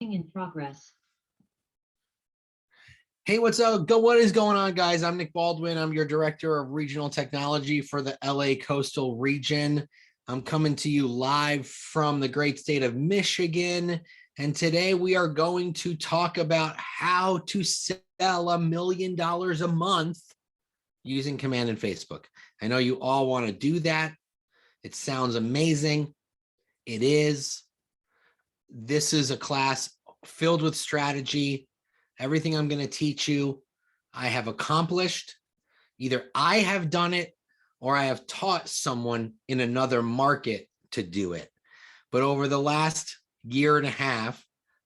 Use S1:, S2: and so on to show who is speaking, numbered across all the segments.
S1: Recording in progress.
S2: Hey, what's up? What is going on, guys? I'm Nick Baldwin. I'm your Director of Regional Technology for the LA Coastal Region. I'm coming to you live from the great state of Michigan. And today we are going to talk about how to sell $1 million a month using Command and Facebook. I know you all want to do that. It sounds amazing. It is. This is a class filled with strategy. Everything I'm going to teach you, I have accomplished. Either I have done it or I have taught someone in another market to do it. But over the last year and a half,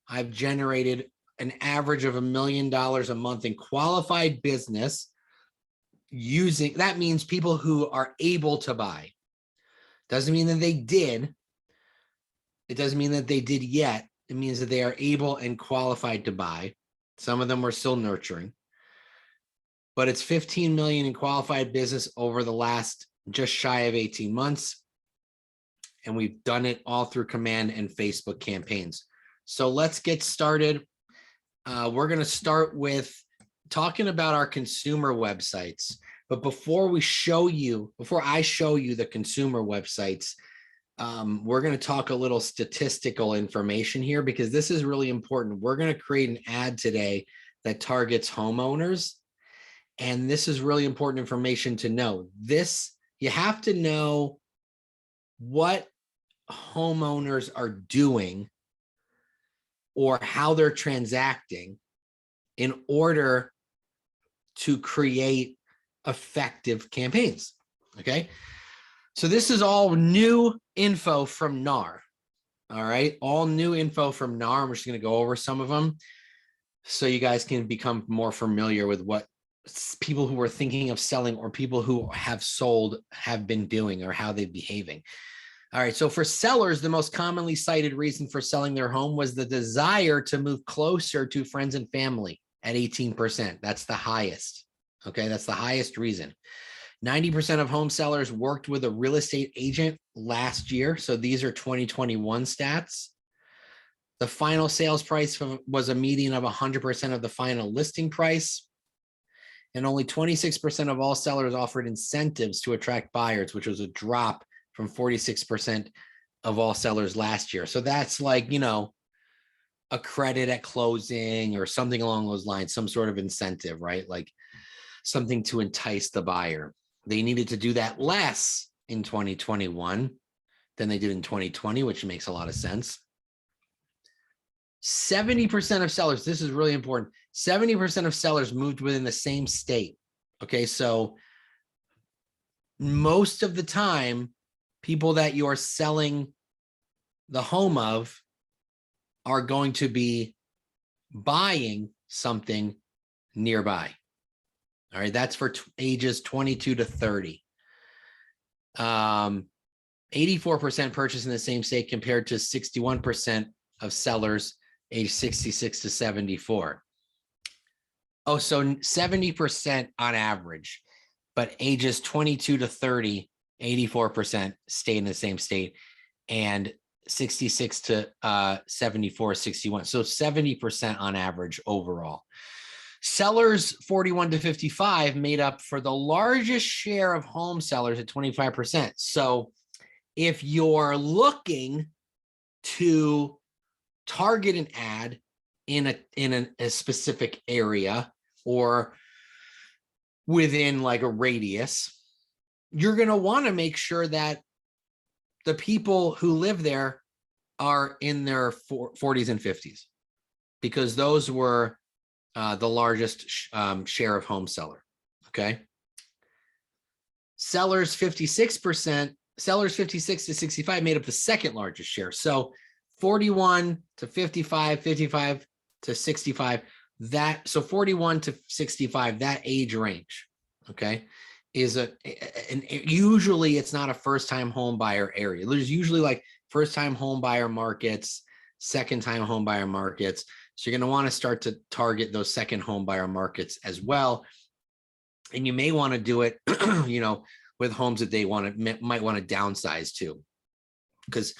S2: I've generated an average of $1 million a month in qualified business using, that means people who are able to buy. Doesn't mean that they did. It doesn't mean that they did yet. It means that they are able and qualified to buy. Some of them we're still nurturing, but it's 15 million in qualified business over the last just shy of 18 months. And we've done it all through Command and Facebook campaigns. So let's get started. We're going to start with talking about our consumer websites. But before I show you the consumer websites, we're going to talk a little statistical information here because this is really important. We're going to create an ad today that targets homeowners. And this is really important information to know. You have to know what homeowners are doing or how they're transacting in order to create effective campaigns. Okay. So this is all new info from NAR. All right. All new info from NAR. I'm just going to go over some of them so you guys can become more familiar with what people who are thinking of selling or people who have sold have been doing or how they're behaving. All right. So for sellers, the most commonly cited reason for selling their home was the desire to move closer to friends and family at 18%. That's the highest. Okay. That's the highest reason. 90% of home sellers worked with a real estate agent last year. So these are 2021 stats. The final sales price was a median of 100% of the final listing price. And only 26% of all sellers offered incentives to attract buyers, which was a drop from 46% of all sellers last year. So that's like, a credit at closing or something along those lines, some sort of incentive, right? Like something to entice the buyer. They needed to do that less in 2021 than they did in 2020, which makes a lot of sense. 70% of sellers, this is really important, 70% of sellers moved within the same state. Okay, so most of the time, people that you're selling the home of are going to be buying something nearby. All right, that's for ages 22 to 30. 84% purchase in the same state compared to 61% of sellers age 66 to 74. Oh, so 70% on average, but ages 22 to 30, 84% stay in the same state, and 66 to 74, 61. So 70% on average overall. Sellers 41 to 55 made up for the largest share of home sellers at 25%. So if you're looking to target an ad in a specific area or within like a radius, you're going to want to make sure that the people who live there are in their 40s and 50s, because those were the largest share of home seller. Okay. Sellers 56 to 65 made up the second largest share. So 41 to 55, 55 to 65, so 41 to 65, that age range, okay, is usually it's not a first-time home buyer area. There's usually like first-time home buyer markets, second-time home buyer markets. So you're going to want to start to target those second home buyer markets as well. And you may want to do it, with homes that they might want to downsize to, because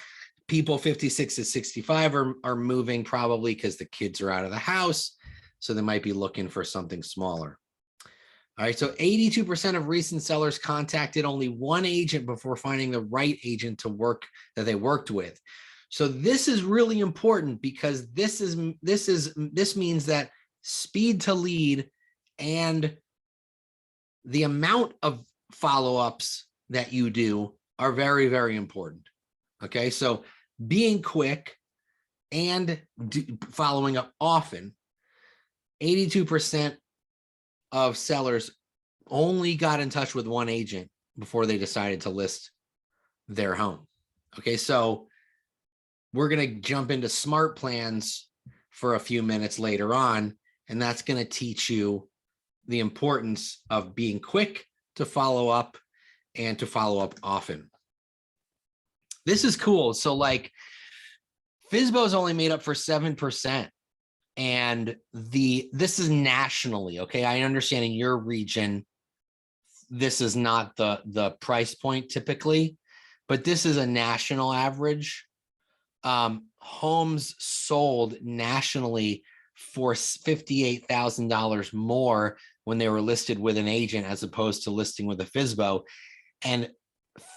S2: people 56 to 65 are moving probably because the kids are out of the house. So they might be looking for something smaller. All right, so 82% of recent sellers contacted only one agent before finding the right agent to work that they worked with. So this is really important because this means that speed to lead and the amount of follow-ups that you do are very, very important. Okay, so being quick and following up often, 82% of sellers only got in touch with one agent before they decided to list their home. Okay, so we're going to jump into smart plans for a few minutes later on, and that's going to teach you the importance of being quick to follow up and to follow up often. This is cool. So like FSBO is only made up for 7%. And this is nationally, okay? I understand in your region, this is not the price point typically, but this is a national average. Homes sold nationally for $58,000 more when they were listed with an agent as opposed to listing with a FSBO. And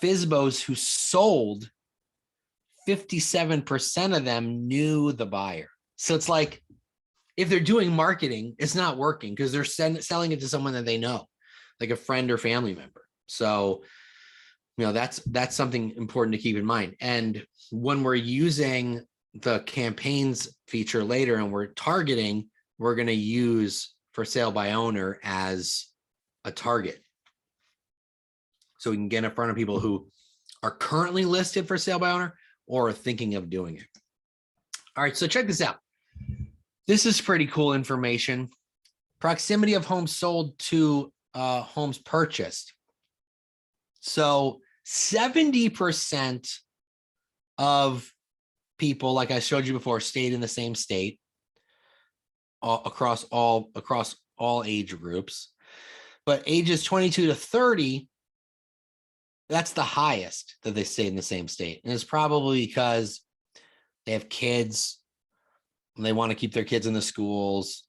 S2: FSBOs who sold, 57% of them knew the buyer. So it's like, if they're doing marketing, it's not working because they're selling it to someone that they know, like a friend or family member. So, you know, that's something important to keep in mind. And when we're using the campaigns feature later and we're targeting, we're going to use for sale by owner as a target. So we can get in front of people who are currently listed for sale by owner or are thinking of doing it. All right, so check this out. This is pretty cool information. Proximity of homes sold to homes purchased. So 70% of people, like I showed you before, stayed in the same state across all age groups. But ages 22 to 30, that's the highest that they stayed in the same state. And it's probably because they have kids. They want to keep their kids in the schools.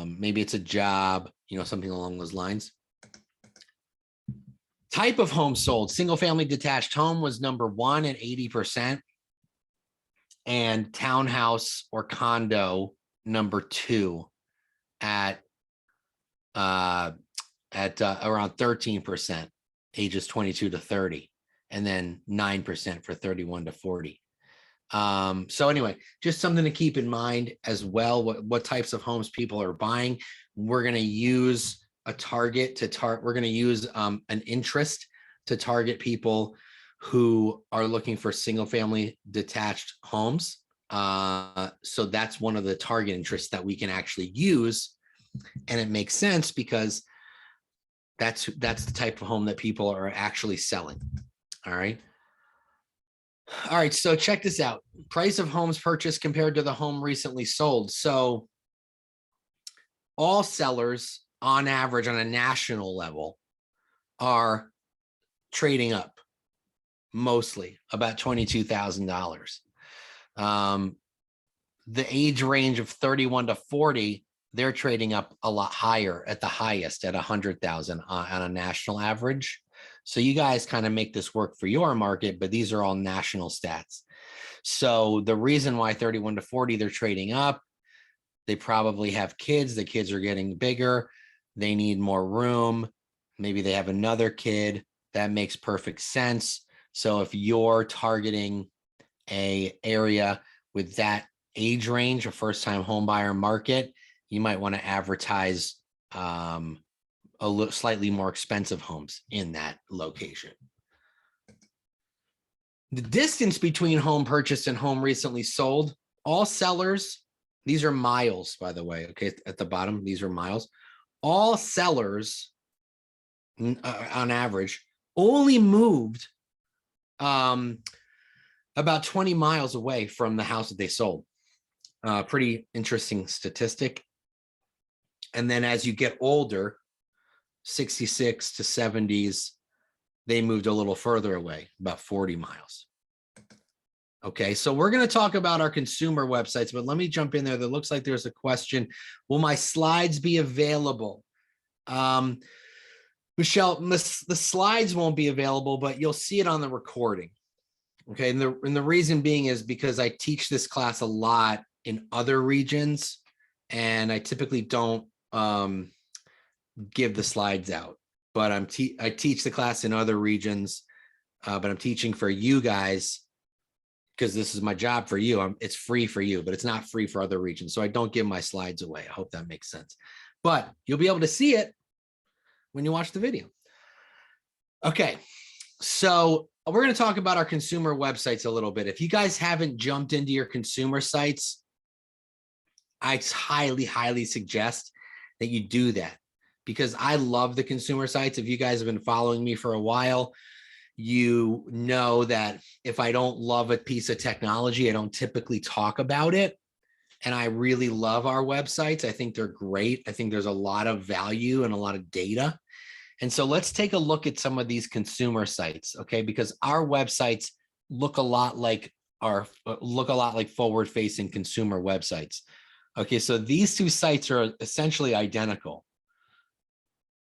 S2: Maybe it's a job, you know, something along those lines. Type of home sold, single family detached home was number one at 80%. And townhouse or condo number two at around 13%, ages 22 to 30, and then 9% for 31 to 40. So anyway, just something to keep in mind as well, what types of homes people are buying. We're going to use a target to we're going to use an interest to target people who are looking for single family detached homes. So that's one of the target interests that we can actually use. And it makes sense because that's the type of home that people are actually selling. All right. All right, so check this out. Price of homes purchased compared to the home recently sold. So all sellers on average on a national level are trading up, mostly about $22,000. The age range of 31 to 40, they're trading up a lot higher at the highest at 100,000 on a national average. So you guys kind of make this work for your market, but these are all national stats. So the reason why 31 to 40, they're trading up, they probably have kids. The kids are getting bigger. They need more room. Maybe they have another kid. That makes perfect sense. So if you're targeting an area with that age range, a first-time home buyer market, you might want to advertise slightly more expensive homes in that location. The distance between home purchased and home recently sold, all sellers, these are miles, by the way, okay, at the bottom, these are miles. All sellers, on average, only moved about 20 miles away from the house that they sold. Pretty interesting statistic. And then as you get older, 66 to 70s, they moved a little further away, about 40 miles. Okay, so we're going to talk about our consumer websites, but let me jump in there. There looks like there's a question. Will my slides be available? Michelle, the slides won't be available, but you'll see it on the recording. Okay, and the reason being is because I teach this class a lot in other regions, and I typically don't give the slides out. But I teach the class in other regions, but I'm teaching for you guys because this is my job for you. It's free for you, but it's not free for other regions. So I don't give my slides away. I hope that makes sense. But you'll be able to see it when you watch the video. Okay, so we're going to talk about our consumer websites a little bit. If you guys haven't jumped into your consumer sites, I highly, highly suggest that you do that because I love the consumer sites. If you guys have been following me for a while, you know that if I don't love a piece of technology, I don't typically talk about it. And I really love our websites. I think they're great. I think there's a lot of value and a lot of data. And so let's take a look at some of these consumer sites, okay? Because our websites look a lot like forward-facing consumer websites. Okay, so these two sites are essentially identical.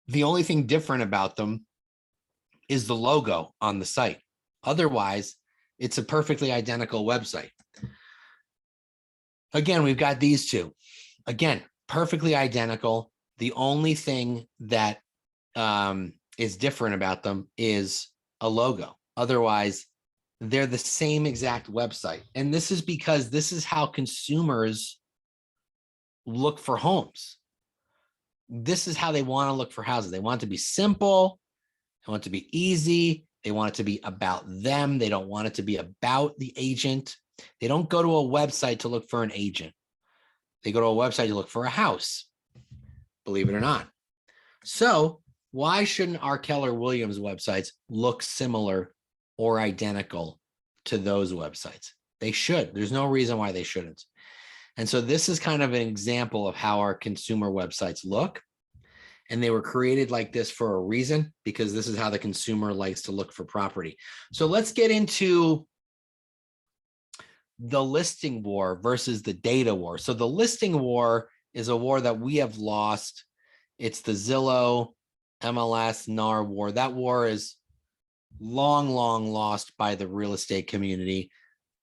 S2: The only thing different about them is the logo on the site. Otherwise, it's a perfectly identical website. Again, we've got these two. Again, perfectly identical. The only thing that is different about them is a logo. Otherwise, they're the same exact website. And this is because this is how consumers look for homes. This is how they want to look for houses. They want it to be simple. They want it to be easy. They want it to be about them. They don't want it to be about the agent. They don't go to a website to look for an agent. They go to a website to look for a house, believe it or not. So why shouldn't our Keller Williams websites look similar or identical to those websites? They should. There's no reason why they shouldn't. And so this is kind of an example of how our consumer websites look. And they were created like this for a reason, because this is how the consumer likes to look for property. So let's get into the listing war versus the data war. So the listing war is a war that we have lost. It's the Zillow, MLS, NAR war. That war is long, long lost by the real estate community.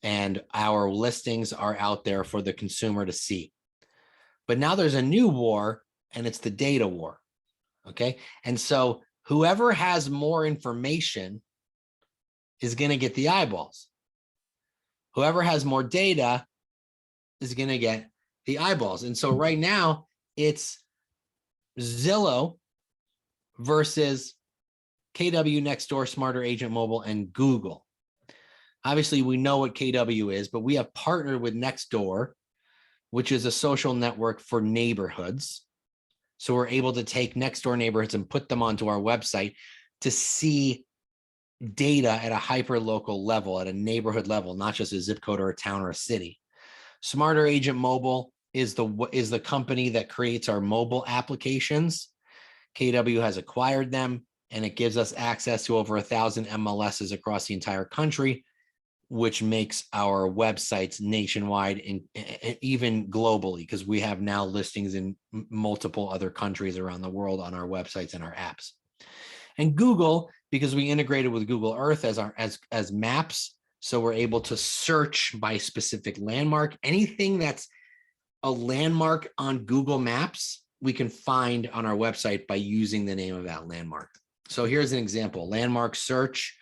S2: And our listings are out there for the consumer to see. But now there's a new war, and it's the data war. Okay. And so whoever has more information is going to get the eyeballs. Whoever has more data is going to get the eyeballs. And so right now it's Zillow versus KW Nextdoor, Smarter Agent Mobile, and Google. Obviously, we know what KW is, but we have partnered with Nextdoor, which is a social network for neighborhoods. So we're able to take Nextdoor neighborhoods and put them onto our website to see data at a hyper local level, at a neighborhood level, not just a zip code or a town or a city. Smarter Agent Mobile is the company that creates our mobile applications. KW has acquired them, and it gives us access to over 1,000 MLSs across the entire country, which makes our websites nationwide and even globally, because we have now listings in multiple other countries around the world on our websites and our apps. And Google, because we integrated with Google Earth as maps, so we're able to search by specific landmark. Anything that's a landmark on Google Maps, we can find on our website by using the name of that landmark. So here's an example: landmark search.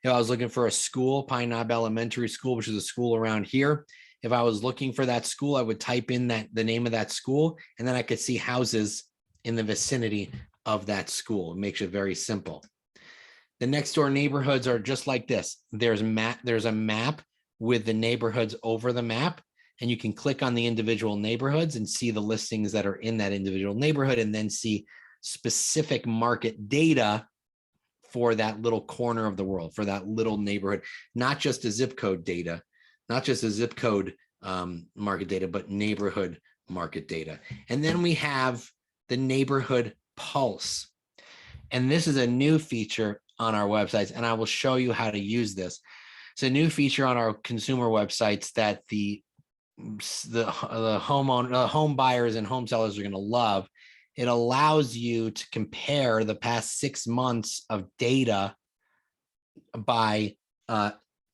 S2: If I was looking for a school, Pine Knob Elementary School, which is a school around here, if I was looking for that school, I would type in the name of that school, and then I could see houses in the vicinity of that school. It makes it very simple. The next door neighborhoods are just like this. There's a map with the neighborhoods over the map, and you can click on the individual neighborhoods and see the listings that are in that individual neighborhood, and then see specific market data for that little corner of the world, for that little neighborhood, not just a zip code data, not just a zip code market data, but neighborhood market data. And then we have the neighborhood pulse. And this is a new feature on our websites, and I will show you how to use this. It's a new feature on our consumer websites that the homeowner, home buyers and home sellers are going to love. It allows you to compare the past 6 months of data by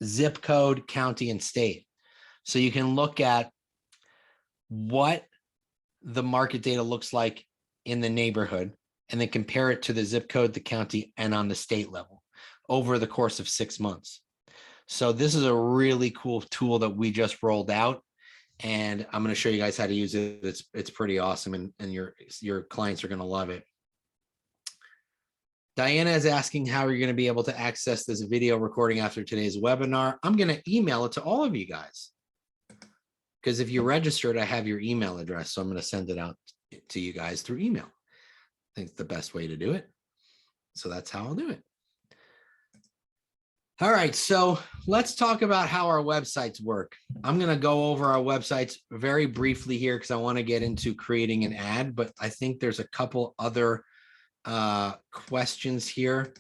S2: zip code, county, and state. So you can look at what the market data looks like in the neighborhood and then compare it to the zip code, the county, and on the state level over the course of 6 months. So this is a really cool tool that we just rolled out, and I'm going to show you guys how to use it. It's pretty awesome, and your clients are going to love it. Diana is asking how are you going to be able to access this video recording after today's webinar. I'm going to email it to all of you guys, because if you registered, I have your email address, so I'm going to send it out to you guys through email. I think it's the best way to do it. So that's how I'll do it. All right, so let's talk about how our websites work. I'm going to go over our websites very briefly here because I want to get into creating an ad, but I think there's a couple other questions here.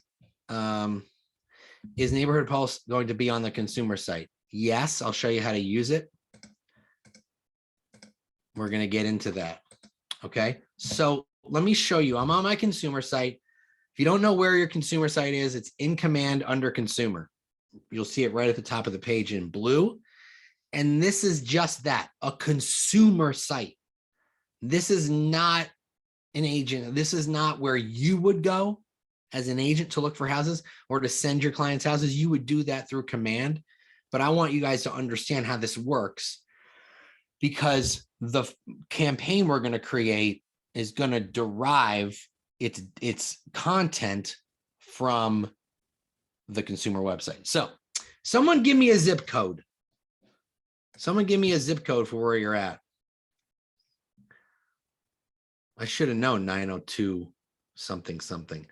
S2: Is Neighborhood Pulse going to be on the consumer site? Yes, I'll show you how to use it. We're going to get into that. Okay, so let me show you. I'm on my consumer site. If you don't know where your consumer site is, it's in command under consumer. You'll see it right at the top of the page in blue. And this is just that, a consumer site. This is not an agent. This is not where you would go as an agent to look for houses or to send your clients houses. You would do that through command. But I want you guys to understand how this works, because the campaign we're going to create is going to derive its content from the consumer website. So someone give me a zip code. Someone give me a zip code for where you're at. I should have known 902 something something.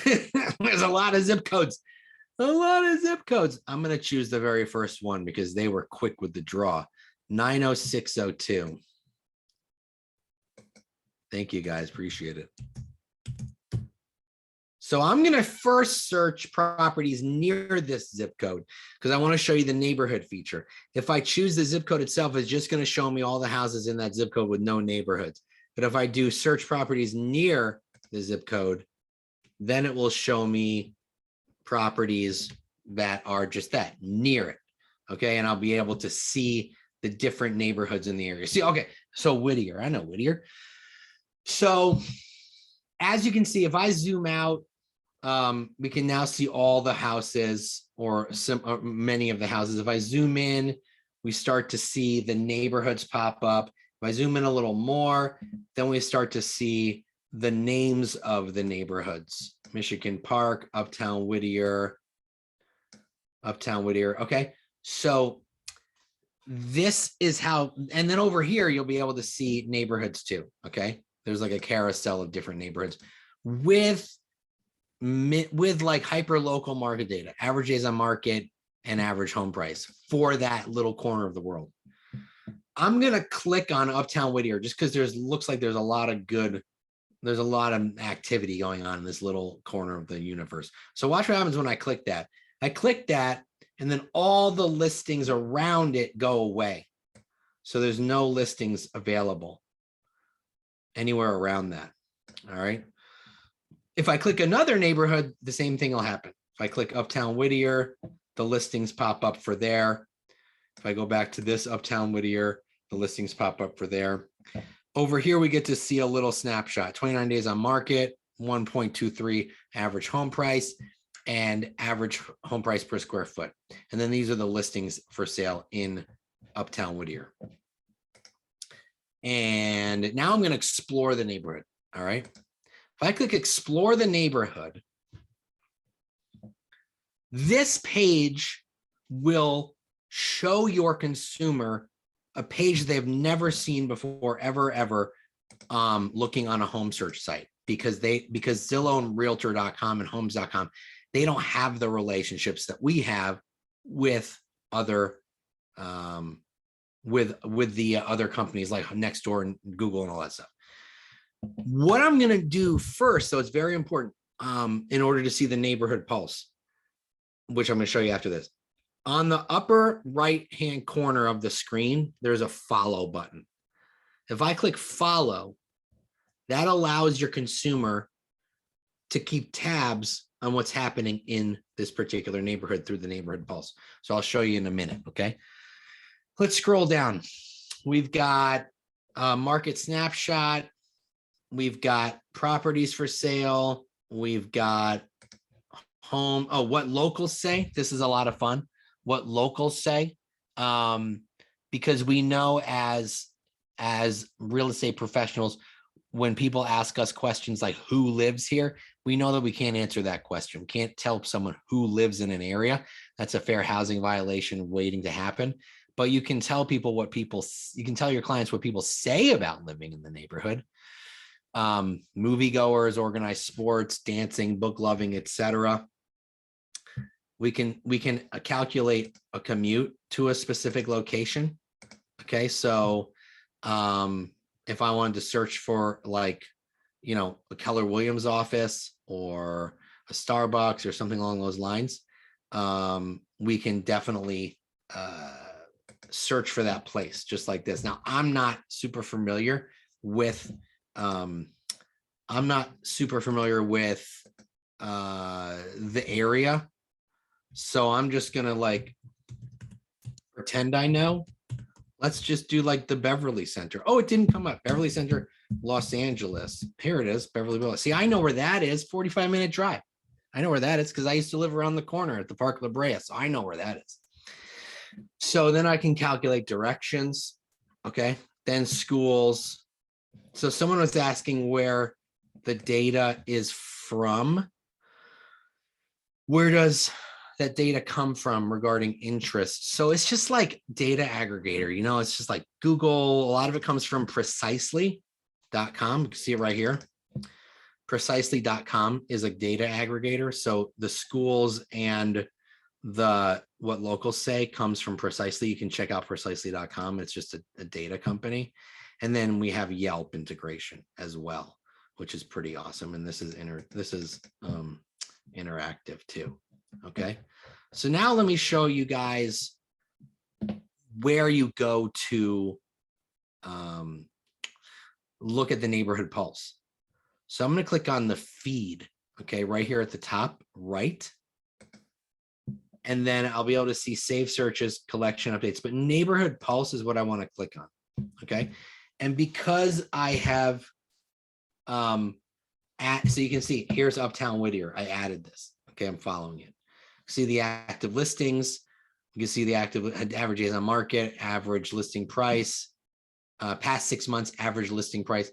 S2: There's a lot of zip codes. A lot of zip codes. I'm going to choose the very first one because they were quick with the draw. 90602. Thank you guys. Appreciate it. So I'm going to first search properties near this zip code because I want to show you the neighborhood feature. If I choose the zip code itself, it's just going to show me all the houses in that zip code with no neighborhoods. But if I do search properties near the zip code, then it will show me properties that are just that, near it. Okay, and I'll be able to see the different neighborhoods in the area. See, okay, so Whittier, I know Whittier. So as you can see, if I zoom out, we can now see all the houses or many of the houses. If I zoom in, we start to see the neighborhoods pop up. If I zoom in a little more, then we start to see the names of the neighborhoods. Michigan Park, Uptown Whittier. Okay, so this is how, and then over here, you'll be able to see neighborhoods too, okay? There's like a carousel of different neighborhoods with like hyper local market data, average days on market and average home price for that little corner of the world. I'm going to click on Uptown Whittier just because looks like there's a lot of activity going on in this little corner of the universe. So watch what happens when I click that. I click that and then all the listings around it go away. So there's no listings available anywhere around that. All right. If I click another neighborhood, the same thing will happen. If I click Uptown Whittier, the listings pop up for there. If I go back to this Uptown Whittier, the listings pop up for there. Over here, we get to see a little snapshot, 29 days on market, 1.23 average home price, and average home price per square foot. And then these are the listings for sale in Uptown Whittier. And now I'm going to explore the neighborhood. All right. If I click explore the neighborhood, this page will show your consumer a page they've never seen before, ever, looking on a home search site, because Zillow and Realtor.com and Homes.com, they don't have the relationships that we have with other with the other companies like Nextdoor and Google and all that stuff. What I'm going to do first, so it's very important in order to see the neighborhood pulse, which I'm going to show you after this. On the upper right-hand corner of the screen, there's a follow button. If I click follow, that allows your consumer to keep tabs on what's happening in this particular neighborhood through the neighborhood pulse. So I'll show you in a minute, okay? Let's scroll down. We've got a market snapshot. We've got properties for sale. We've got home. Oh, what locals say. This is a lot of fun. What locals say, because we know as real estate professionals, when people ask us questions like who lives here, we know that we can't answer that question. We can't tell someone who lives in an area. That's a fair housing violation waiting to happen. But you can tell people you can tell your clients what people say about living in the neighborhood. Moviegoers, organized sports, dancing, book loving, etc. We can calculate a commute to a specific location. Okay, so if I wanted to search for like, a Keller Williams office or a Starbucks or something along those lines, we can definitely search for that place just like this. Now, I'm not super familiar with the area. So I'm just going to like pretend I know. Let's just do like the Beverly Center. Oh, it didn't come up. Beverly Center, Los Angeles. Here it is, Beverly Village. See, I know where that is, 45-minute drive. I know where that is because I used to live around the corner at the Park La Brea. So I know where that is. So then I can calculate directions. Okay. Then schools. So someone was asking where the data is from. Where does that data come from regarding interest? So it's just like data aggregator, it's just like Google. A lot of it comes from precisely.com. You can see it right here. Precisely.com is a data aggregator. So the schools and what locals say comes from Precisely. You can check out precisely.com. It's just a data company. And then we have Yelp integration as well, which is pretty awesome. And this is interactive too. Okay. So now let me show you guys where you go to look at the neighborhood pulse. So I'm going to click on the feed. Okay. Right here at the top, right. And then I'll be able to see save searches, collection updates, but neighborhood pulse is what I want to click on. Okay. And because I have, so you can see here's Uptown Whittier. I added this. Okay. I'm following it. See the active listings. You can see the active average days on market, average listing price, past 6 months, average listing price.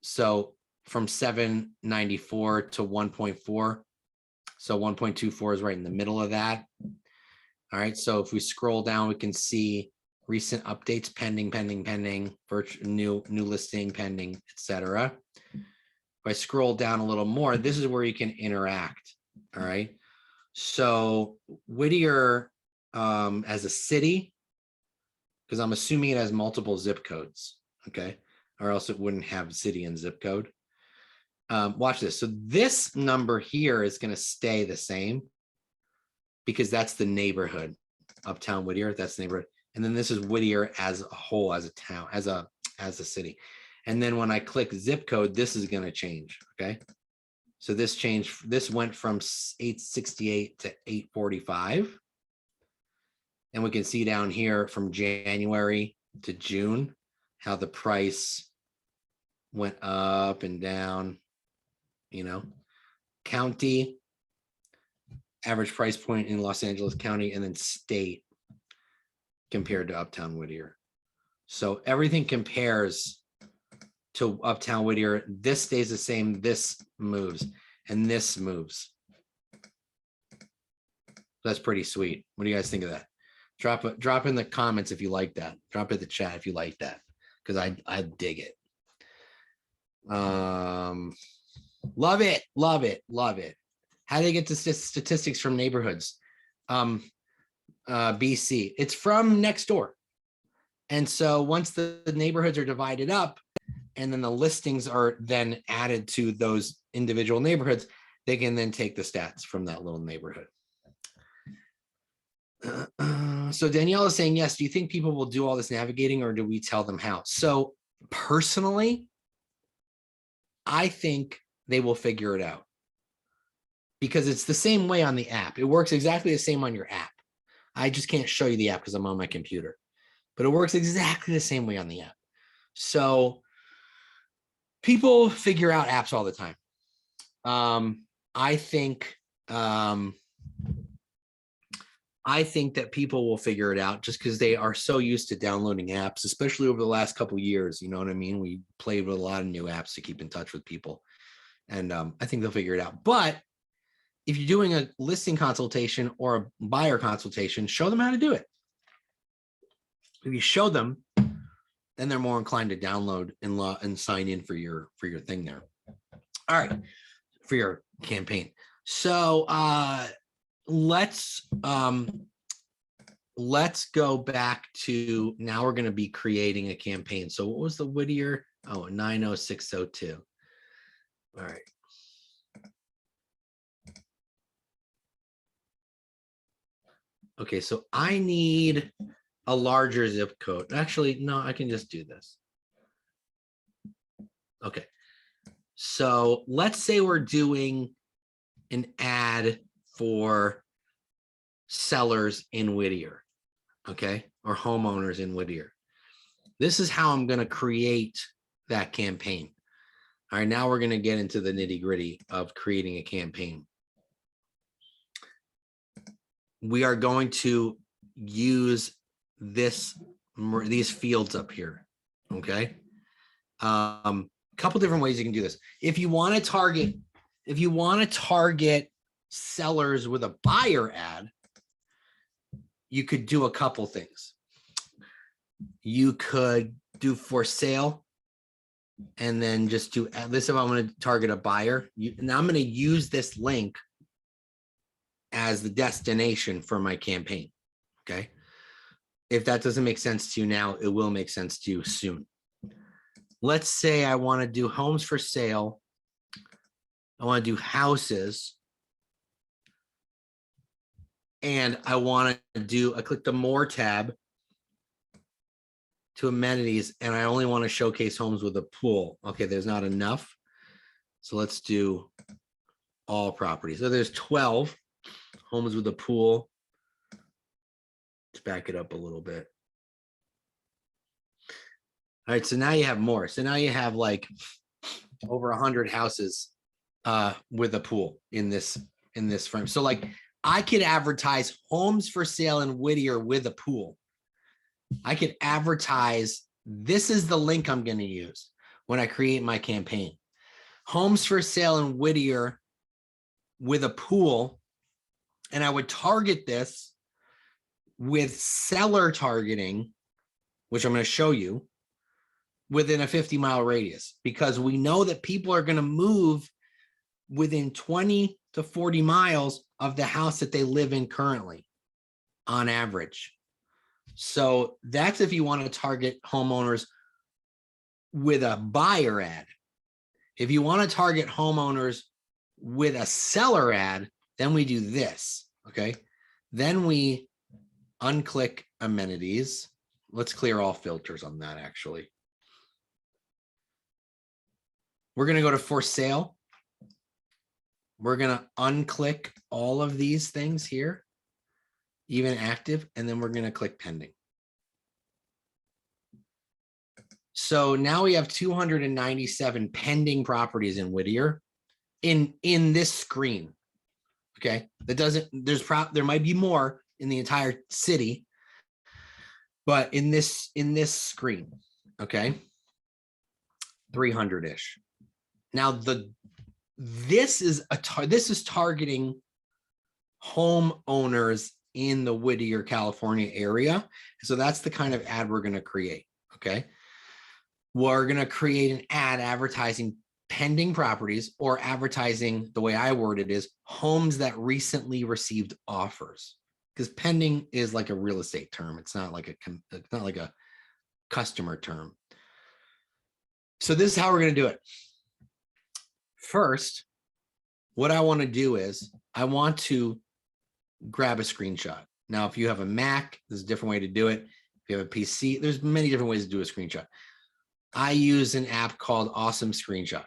S2: So from 794 to 1.4. So 1.24 is right in the middle of that. All right. So if we scroll down, we can see recent updates, pending, new listing, pending, etc. If I scroll down a little more, this is where you can interact. All right. So Whittier as a city, because I'm assuming it has multiple zip codes, okay, or else it wouldn't have city and zip code. Watch this. So this number here is going to stay the same because that's the neighborhood, Uptown Whittier. That's the neighborhood, and then this is Whittier as a whole, as a town, as a city. And then when I click zip code, this is going to change. Okay. So this changed, this went from 868 to 845. And we can see down here from January to June, how the price went up and down, county, average price point in Los Angeles County, and then state compared to Uptown Whittier. So everything compares to Uptown Whittier. This stays the same, this moves, and this moves. That's pretty sweet. What do you guys think of that? Drop in the comments if you like that. Drop in the chat if you like that, because I dig it. Love it. How do they get to statistics from neighborhoods? BC. It's from Nextdoor. And so once the neighborhoods are divided up, and then the listings are then added to those individual neighborhoods, they can then take the stats from that little neighborhood. So Danielle is saying, yes, do you think people will do all this navigating or do we tell them how? So personally, I think they will figure it out because it's the same way on the app. It works exactly the same on your app. I just can't show you the app because I'm on my computer, but it works exactly the same way on the app. So people figure out apps all the time. I think that people will figure it out just because they are so used to downloading apps, especially over the last couple of years. You know what I mean? We played with a lot of new apps to keep in touch with people. And I think they'll figure it out. But if you're doing a listing consultation or a buyer consultation, show them how to do it. If you show them, then they're more inclined to download and sign in for your thing there. All right, for your campaign. So let's go back to now. We're going to be creating a campaign. So what was the Whittier? Oh, 90602. All right. Okay, so I need a larger zip code. Actually, no, I can just do this. Okay. So let's say we're doing an ad for sellers in Whittier, okay, or homeowners in Whittier. This is how I'm going to create that campaign. All right, now we're going to get into the nitty-gritty of creating a campaign. We are going to use these fields up here, okay? Couple different ways you can do this. If you want to target sellers with a buyer ad, you could do a couple things. You could do for sale and then just do this. If I'm going to target a buyer, now I'm going to use this link as the destination for my campaign. Okay. If that doesn't make sense to you now, it will make sense to you soon. Let's say I want to do homes for sale. I want to do houses. And I want to I click the more tab to amenities, and I only want to showcase homes with a pool. Okay, there's not enough. So let's do all properties. So there's 12 homes with a pool. Let's back it up a little bit. All right, so now you have more. So now you have like over 100 houses with a pool in this frame. So like I could advertise homes for sale in Whittier with a pool. I could advertise, this is the link I'm going to use when I create my campaign. Homes for sale in Whittier with a pool. And I would target this with seller targeting, which I'm going to show you, within a 50-mile radius, because we know that people are going to move within 20 to 40 miles of the house that they live in currently on average. So that's if you want to target homeowners with a buyer ad. If you want to target homeowners with a seller ad, then we do this, okay? Then we unclick amenities. Let's clear all filters on that, actually. We're going to go to for sale. We're going to unclick all of these things here, even active, and then we're going to click pending. So now we have 297 pending properties in Whittier in this screen. Okay, that doesn't, there might be more in the entire city, but in this screen, okay, 300-ish. Now this is targeting homeowners in the Whittier, California area. So that's the kind of ad we're going to create. Okay. We're going to create an ad advertising pending properties, or advertising, the way I word it is homes that recently received offers, because pending is like a real estate term. It's not like a customer term. So this is how we're going to do it. First, what I want to do is I want to grab a screenshot. Now, if you have a Mac, there's a different way to do it. If you have a PC, there's many different ways to do a screenshot. I use an app called Awesome Screenshot.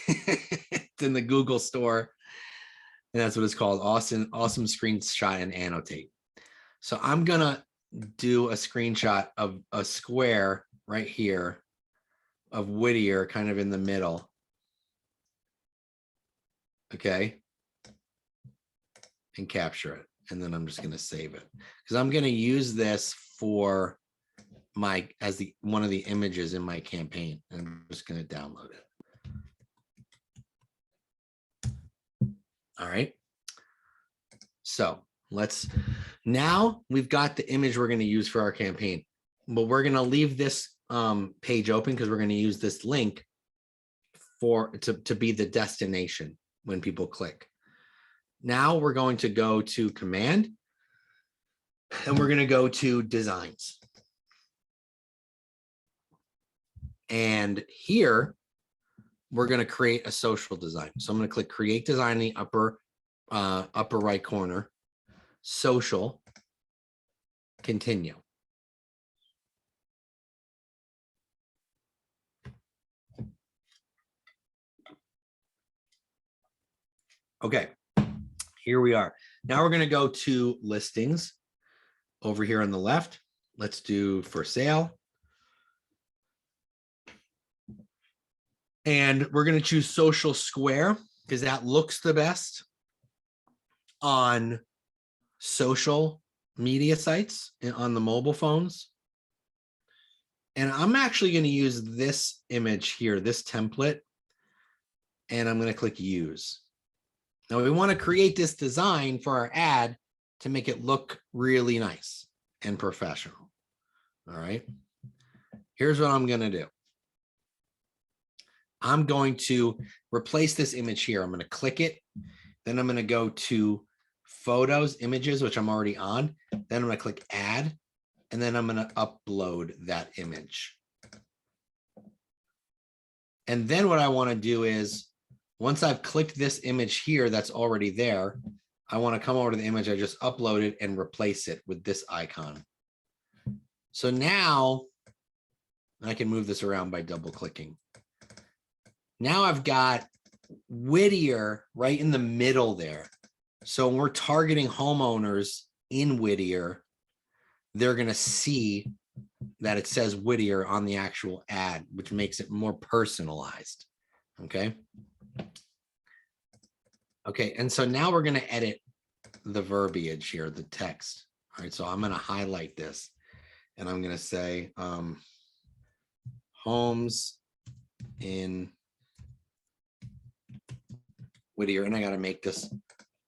S2: It's in the Google store, and that's what it's called, Awesome Screenshot and Annotate. So I'm gonna do a screenshot of a square right here of Whittier, kind of in the middle. Okay, and capture it, and then I'm just going to save it because I'm going to use this for my one of the images in my campaign, and I'm just going to download it. All right, so now we've got the image we're going to use for our campaign, but we're going to leave this page open because we're going to use this link to be the destination when people click. Now we're going to go to command, and we're going to go to designs. And here we're going to create a social design. So I'm going to click create design in the upper right corner, social, continue. Okay, here we are. Now we're going to go to listings over here on the left. Let's do for sale. And we're going to choose social square because that looks the best on social media sites and on the mobile phones. And I'm actually going to use this image here, this template, and I'm going to click use. Now we want to create this design for our ad to make it look really nice and professional. All right. Here's what I'm going to do. I'm going to replace this image here. I'm going to click it. Then I'm going to go to photos, images, which I'm already on. Then I'm going to click add, and then I'm going to upload that image. And then what I want to do is, once I've clicked this image here that's already there, I want to come over to the image I just uploaded and replace it with this icon. So now I can move this around by double clicking. Now I've got Whittier right in the middle there. So when we're targeting homeowners in Whittier, they're going to see that it says Whittier on the actual ad, which makes it more personalized. Okay. Okay. And so now we're going to edit the verbiage here, the text. All right. So I'm going to highlight this and I'm going to say homes in Whittier. And I got to make this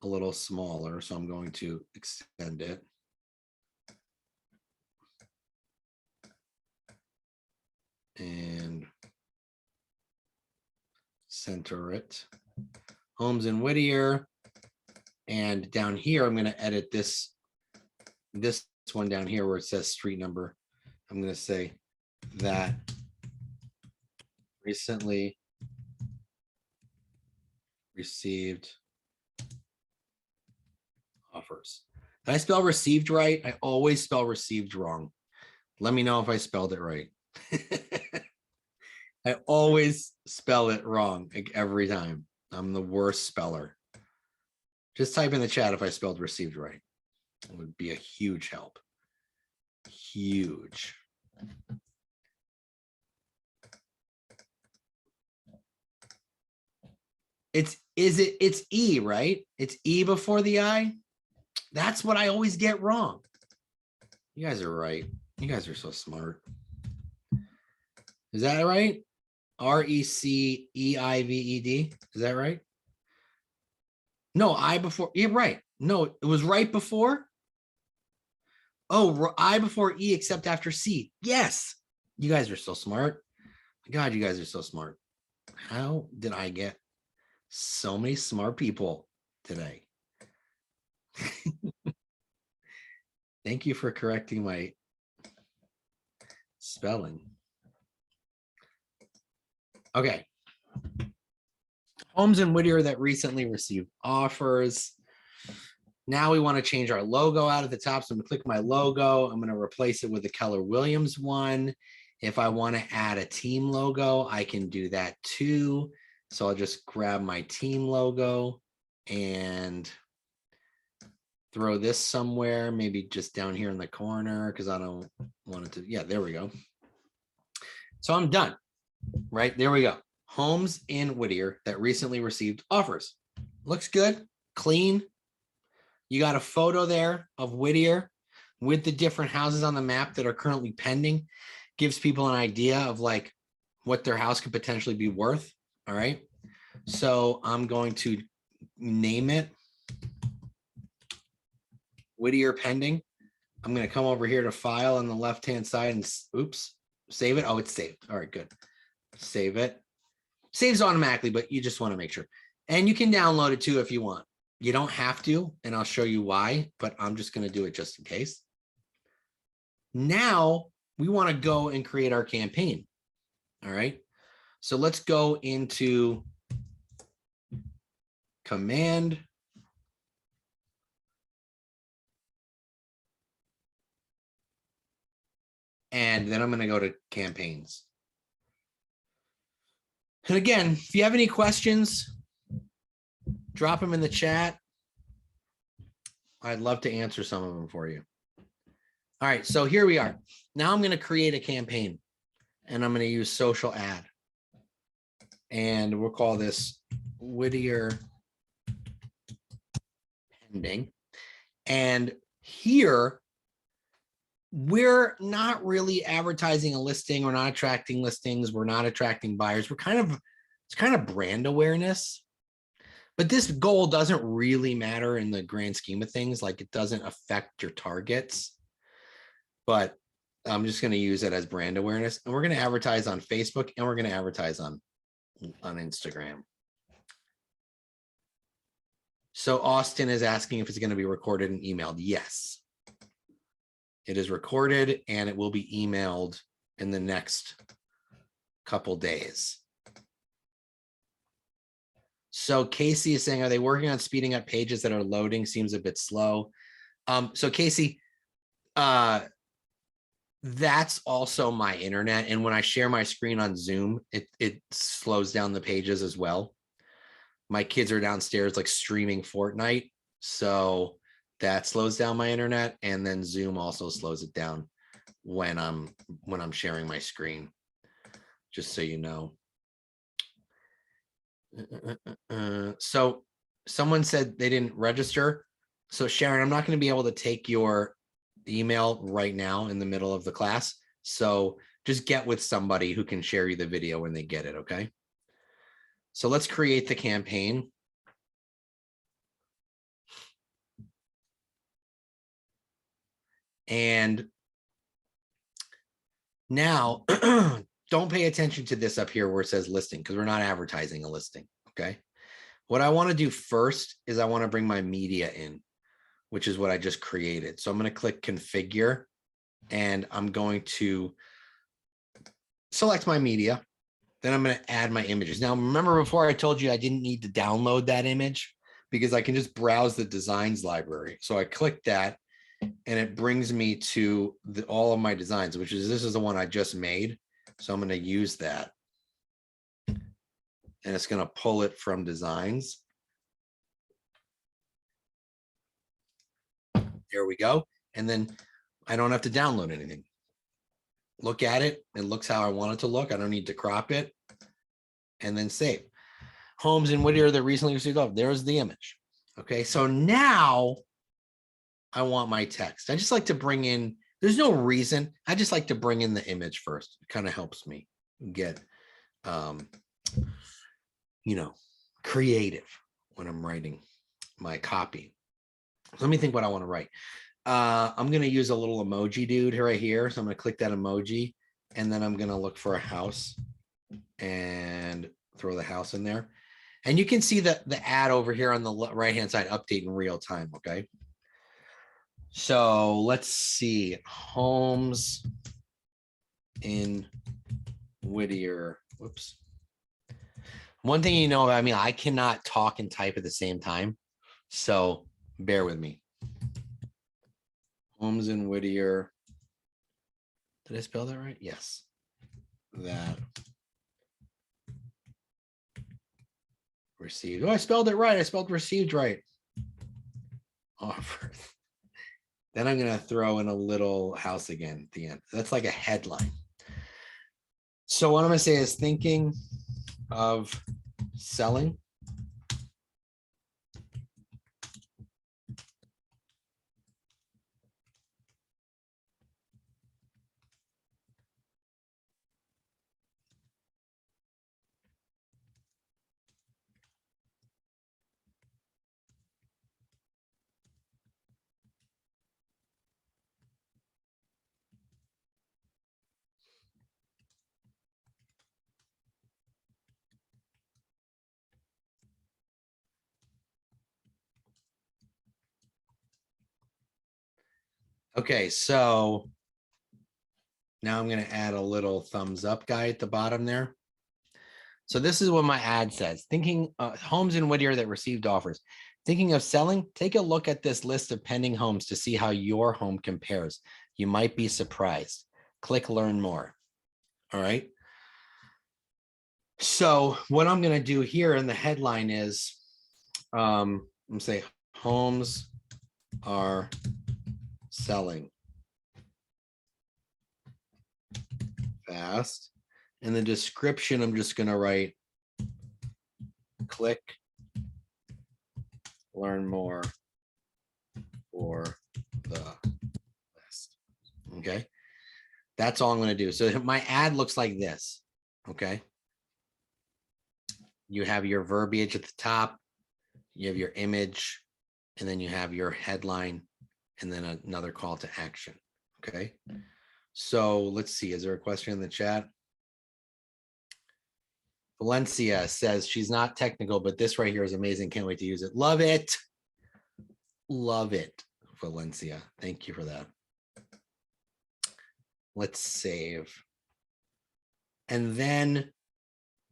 S2: a little smaller. So I'm going to extend it. And center it. Homes in Whittier. And down here, I'm going to edit this one down here where it says street number. I'm going to say that recently received offers. Did I spell received right? I always spell received wrong. Let me know if I spelled it right. I always spell it wrong, like every time. I'm the worst speller. Just type in the chat if I spelled received right. It would be a huge help. Huge. It's E, right? It's E before the I. That's what I always get wrong. You guys are right. You guys are so smart. Is that right? RECEIVED. Is that right? No, I before. You're right. No, it was right before. Oh, I before E except after C. Yes. You guys are so smart. God, you guys are so smart. How did I get so many smart people today? Thank you for correcting my spelling. Okay. Homes in Whittier that recently received offers. Now we want to change our logo out at the top. So I'm going to click my logo. I'm going to replace it with the Keller Williams one. If I want to add a team logo, I can do that too. So I'll just grab my team logo and throw this somewhere, maybe just down here in the corner because I don't want it to. Yeah, there we go. So I'm done. Right, there we go. Homes in Whittier that recently received offers. Looks good, clean. You got a photo there of Whittier with the different houses on the map that are currently pending. Gives people an idea of like what their house could potentially be worth. All right. So I'm going to name it Whittier pending. I'm going to come over here to file on the left-hand side and oops, save it. Oh, it's saved. All right, good. Save it. Saves automatically, but you just want to make sure. And you can download it too if you want. You don't have to, and I'll show you why, but I'm just going to do it just in case. Now we want to go and create our campaign. All right. So let's go into command. And then I'm going to go to campaigns. And again, if you have any questions, drop them in the chat. I'd love to answer some of them for you. All right, so here we are. Now I'm going to create a campaign and I'm going to use social ad. And we'll call this Whittier pending. And here, we're not really advertising a listing. We're not attracting listings. We're not attracting buyers. It's kind of brand awareness. But this goal doesn't really matter in the grand scheme of things. Like it doesn't affect your targets. But I'm just going to use it as brand awareness. And we're going to advertise on Facebook and we're going to advertise on Instagram. So Austin is asking if it's going to be recorded and emailed. Yes. It is recorded and it will be emailed in the next couple days. So Casey is saying, are they working on speeding up pages that are loading? Seems a bit slow. So Casey, that's also my internet. And when I share my screen on Zoom, it slows down the pages as well. My kids are downstairs like streaming Fortnite. So that slows down my internet. And then Zoom also slows it down when I'm sharing my screen, just so you know. So someone said they didn't register. So Sharon, I'm not going to be able to take your email right now in the middle of the class. So just get with somebody who can share you the video when they get it. Okay. So let's create the campaign. And now don't pay attention to this up here where it says listing because we're not advertising a listing. Okay. What I want to do first is I want to bring my media in, which is what I just created. So I'm going to click configure and I'm going to select my media. Then I'm going to add my images. Now, remember before I told you I didn't need to download that image because I can just browse the designs library. So I click that and it brings me to all of my designs, which is, this is the one I just made. So I'm going to use that. And it's going to pull it from designs. There we go. And then I don't have to download anything. Look at it. It looks how I want it to look. I don't need to crop it. And then save. Homes in Whittier that recently received off. There's the image. Okay, so now I want my text. I just like to bring in, there's no reason. I just like to bring in the image first. It kind of helps me get, creative when I'm writing my copy. So let me think what I want to write. I'm going to use a little emoji dude right here. So I'm going to click that emoji and then I'm going to look for a house and throw the house in there. And you can see the ad over here on the right-hand side, update in real time. Okay. So let's see. Homes in Whittier. Whoops. One thing you know about me, I cannot talk and type at the same time. So Bear with me. Homes in Whittier. Did I spell that right? Yes. That received. Oh, I spelled it right. I spelled received right. Offer. Then I'm going to throw in a little house again at the end. That's like a headline. So what I'm going to say is thinking of selling. Okay, so now I'm going to add a little thumbs up guy at the bottom there. So this is what my ad says. Thinking homes in Whittier that received offers. Thinking of selling? Take a look at this list of pending homes to see how your home compares. You might be surprised. Click learn more. All right. So what I'm going to do here in the headline is I'm going to say homes are selling fast. In the description, I'm just going to write click learn more for the list. Okay. That's all I'm going to do. So my ad looks like this. Okay. You have your verbiage at the top, you have your image, and then you have your headline, and then another call to action. Okay. So let's see. Is there a question in the chat? Valencia says she's not technical, but this right here is amazing. Can't wait to use it. Love it. Love it, Valencia. Thank you for that. Let's save. And then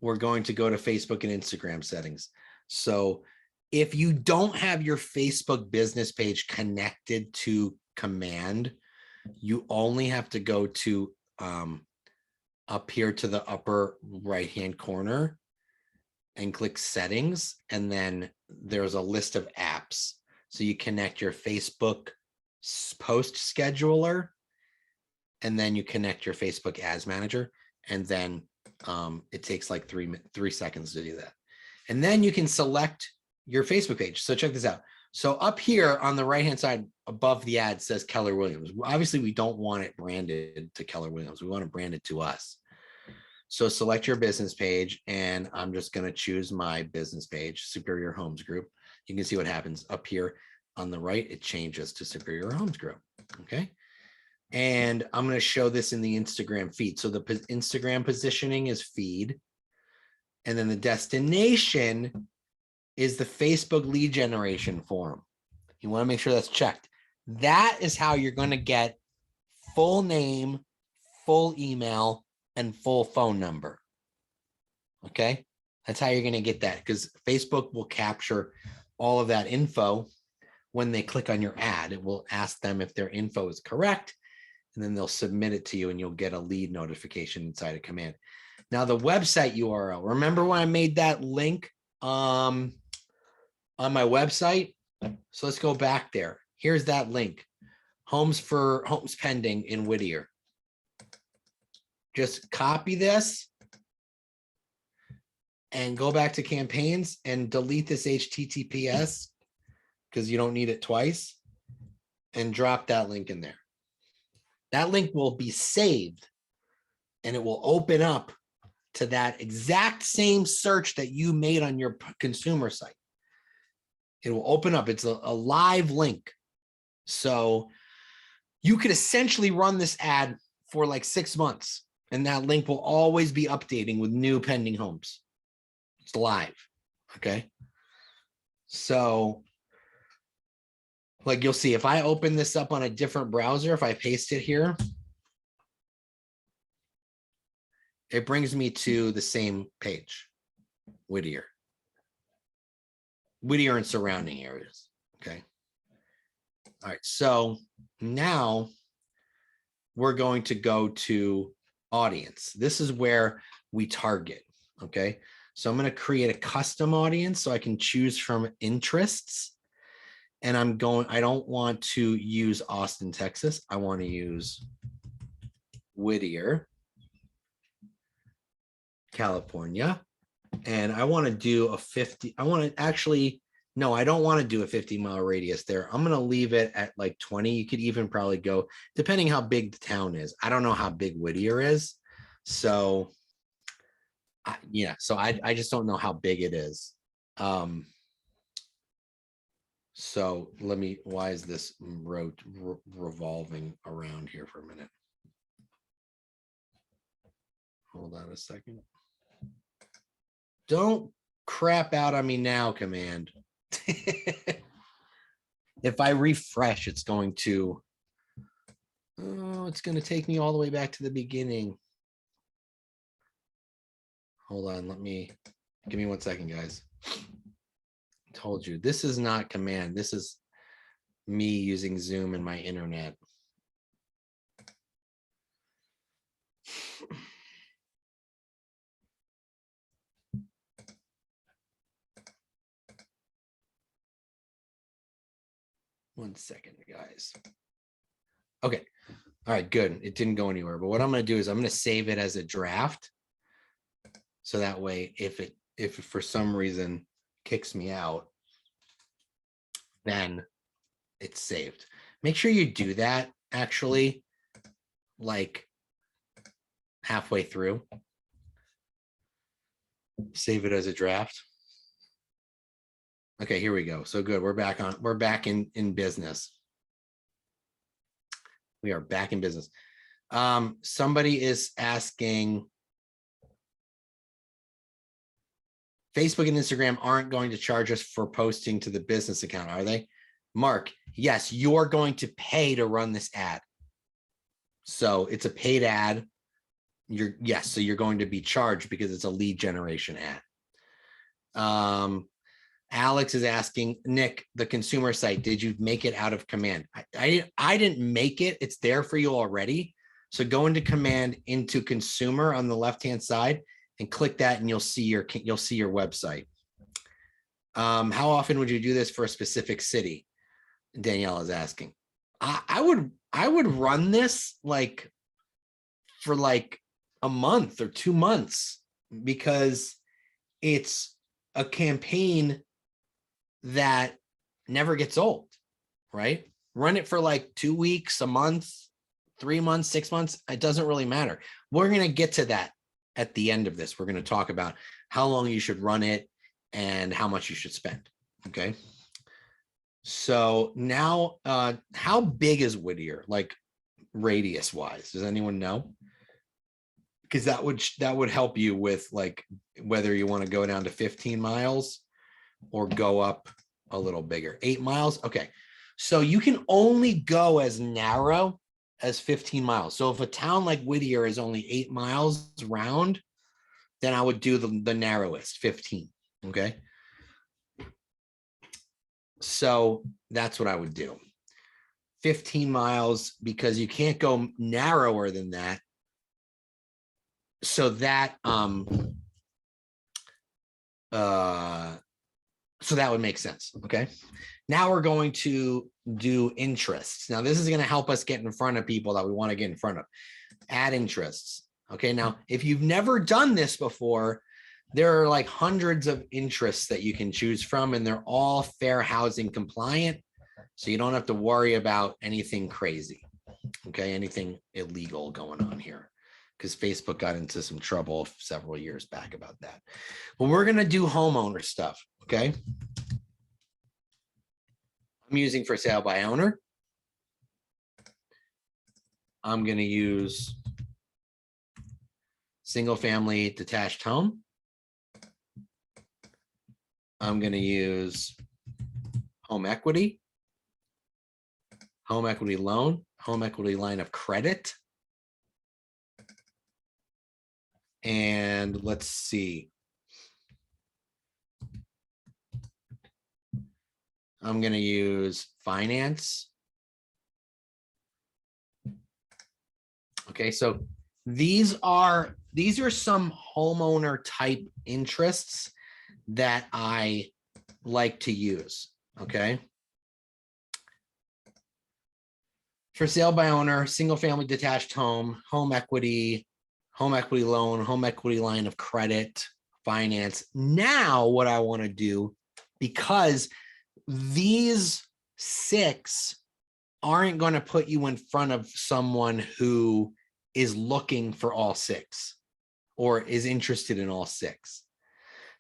S2: we're going to go to Facebook and Instagram settings. So if you don't have your Facebook business page connected to Command, you only have to go to up here to the upper right-hand corner and click settings. And then there's a list of apps. So you connect your Facebook post scheduler, and then you connect your Facebook ads manager, and then it takes like three seconds to do that. And then you can select your Facebook page. So check this out. So up here on the right-hand side above the ad says Keller Williams. Obviously, we don't want it branded to Keller Williams. We want it branded to us. So select your business page, and I'm just going to choose my business page, Superior Homes Group. You can see what happens up here on the right. It changes to Superior Homes Group. Okay. And I'm going to show this in the Instagram feed. So the Instagram positioning is feed. And then the destination is the Facebook lead generation form. You want to make sure that's checked. That is how you're going to get full name, full email, and full phone number. Okay. That's how you're going to get that, because Facebook will capture all of that info when they click on your ad. It will ask them if their info is correct, and then they'll submit it to you, and you'll get a lead notification inside of Command. Now the website URL, remember when I made that link on my website? So let's go back there. Here's that link. Homes pending in Whittier. Just copy this and go back to campaigns and delete this HTTPS because you don't need it twice, and drop that link in there. That link will be saved, and it will open up to that exact same search that you made on your consumer site. It will open up. It's a live link. So you could essentially run this ad for like 6 months, and that link will always be updating with new pending homes. It's live. Okay. So like you'll see, if I open this up on a different browser, if I paste it here, it brings me to the same page, Whittier and surrounding areas. Okay. All right, so now we're going to go to audience. This is where we target, okay? So I'm going to create a custom audience so I can choose from interests. And I don't want to use Austin, Texas. I want to use Whittier, California. And I want to do a 50, I want to actually, no, I don't want to do a 50-mile radius there. I'm going to leave it at like 20. You could even probably go, depending how big the town is. I don't know how big Whittier is. So yeah, so I just don't know how big it is. So let me, why is this revolving around here for a minute? Hold on a second. Don't crap out on me now, command. If I refresh, it's going to take me all the way back to the beginning. Hold on, give me 1 second, guys. Told you, this is not command. This is me using Zoom and my internet. One second, guys. Okay. All right, good. It didn't go anywhere. But what I'm going to do is I'm going to save it as a draft. So that way, if it for some reason kicks me out, then it's saved. Make sure you do that actually, like halfway through. Save it as a draft. Okay, here we go. So good. We're back in business. We are back in business. Somebody is asking, Facebook and Instagram aren't going to charge us for posting to the business account, are they? Mark, yes, you're going to pay to run this ad. So it's a paid ad. So you're going to be charged because it's a lead generation ad. Alex is asking, Nick, the consumer site, did you make it out of command? I didn't make it. It's there for you already. So go into command, into consumer on the left-hand side and click that and you'll see your website. How often would you do this for a specific city? Danielle is asking. I would run this like for like a month or 2 months because it's a campaign that never gets old, right? Run it for like 2 weeks, a month, 3 months, 6 months. It doesn't really matter. We're going to get to that at the end of this. We're going to talk about how long you should run it and how much you should spend. Okay. So now, how big is Whittier, like radius wise? Does anyone know? Because that would help you with like whether you want to go down to 15 miles or go up a little bigger. 8 miles. Okay. So you can only go as narrow as 15 miles. So if a town like Whittier is only 8 miles round, then I would do the narrowest, 15. Okay. So that's what I would do. 15 miles because you can't go narrower than that. So that so that would make sense. Okay. Now we're going to do interests. Now this is going to help us get in front of people that we want to get in front of. Add interests. Okay. Now, if you've never done this before, there are like hundreds of interests that you can choose from, and they're all fair housing compliant. So you don't have to worry about anything crazy. Okay. Anything illegal going on here, because Facebook got into some trouble several years back about that. But we're going to do homeowner stuff. Okay. I'm using for sale by owner. I'm going to use single family detached home. I'm going to use home equity loan, home equity line of credit. And let's see. I'm going to use finance Okay, so these are some homeowner type interests that I like to use. Okay. For sale by owner, single family detached home, home equity loan, home equity line of credit, finance. Now, what I want to do, because these 6 aren't going to put you in front of someone who is looking for all 6 or is interested in all 6.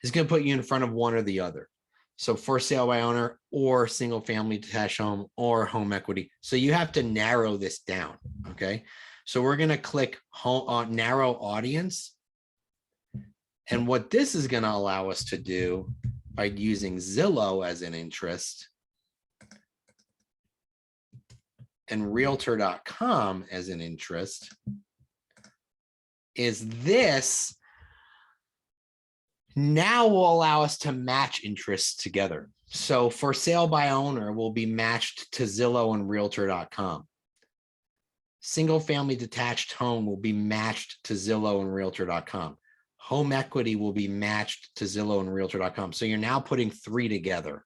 S2: It's going to put you in front of one or the other. So for sale by owner or single family detached home or home equity. So you have to narrow this down. Okay. So we're going to click narrow audience. And what this is going to allow us to do by using Zillow as an interest and realtor.com as an interest is this now will allow us to match interests together. So for sale by owner will be matched to Zillow and realtor.com. Single family detached home will be matched to Zillow and realtor.com. Home equity will be matched to Zillow and realtor.com. So you're now putting 3 together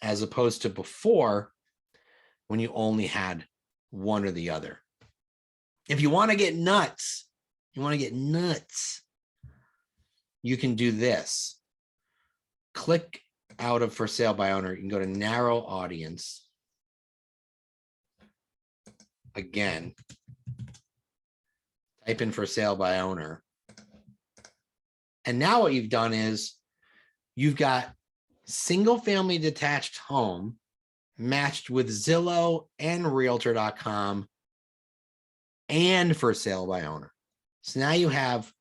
S2: as opposed to before when you only had one or the other. If you want to get nuts, you can do this. Click out of for sale by owner. You can go to narrow audience. Again, type in for sale by owner. And now what you've done is you've got single family detached home matched with Zillow and realtor.com and for sale by owner. So now you have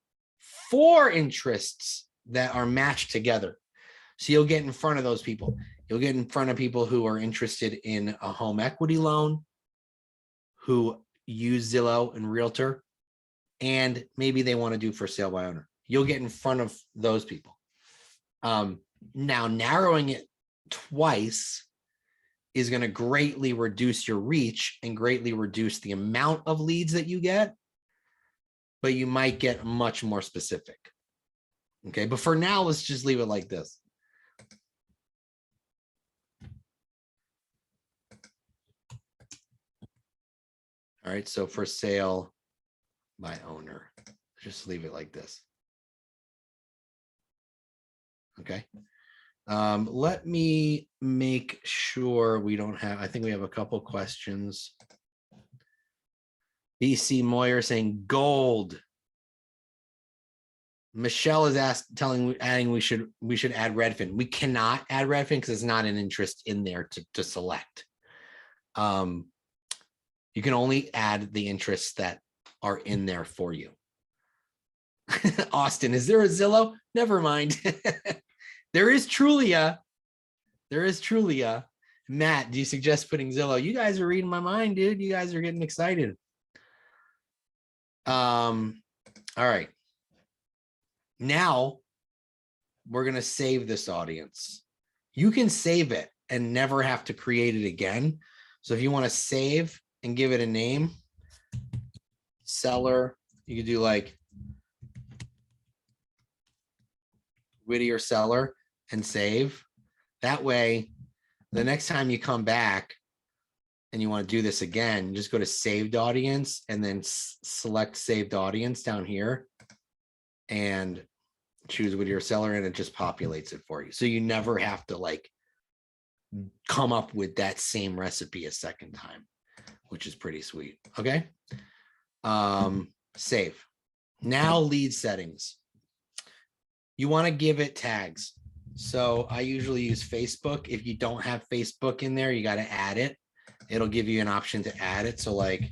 S2: 4 interests that are matched together. So you'll get in front of those people. You'll get in front of people who are interested in a home equity loan, who use Zillow and Realtor, and maybe they want to do for sale by owner. You'll get in front of those people. Now, narrowing it twice is going to greatly reduce your reach and greatly reduce the amount of leads that you get, but you might get much more specific. Okay, but for now, let's just leave it like this. All right, so for sale by owner, just leave it like this. Okay. Let me make sure we don't have, I think we have a couple questions. BC Moyer saying gold. Michelle is adding we should add Redfin. We cannot add Redfin because it's not an interest in there to select. You can only add the interests that are in there for you. Austin, is there a Zillow? Never mind. There is Trulia. Matt, do you suggest putting Zillow? You guys are reading my mind, dude. You guys are getting excited. All right. Now we're going to save this audience. You can save it and never have to create it again. So if you want to save and give it a name, seller, you could do like Whittier seller and save. That way, the next time you come back and you want to do this again, just go to saved audience and then select saved audience down here and choose Whittier seller, and it just populates it for you. So you never have to like come up with that same recipe a second time, which is pretty sweet. Okay. Save. Now lead settings. You want to give it tags. So I usually use Facebook. If you don't have Facebook in there, you got to add it. It'll give you an option to add it. So like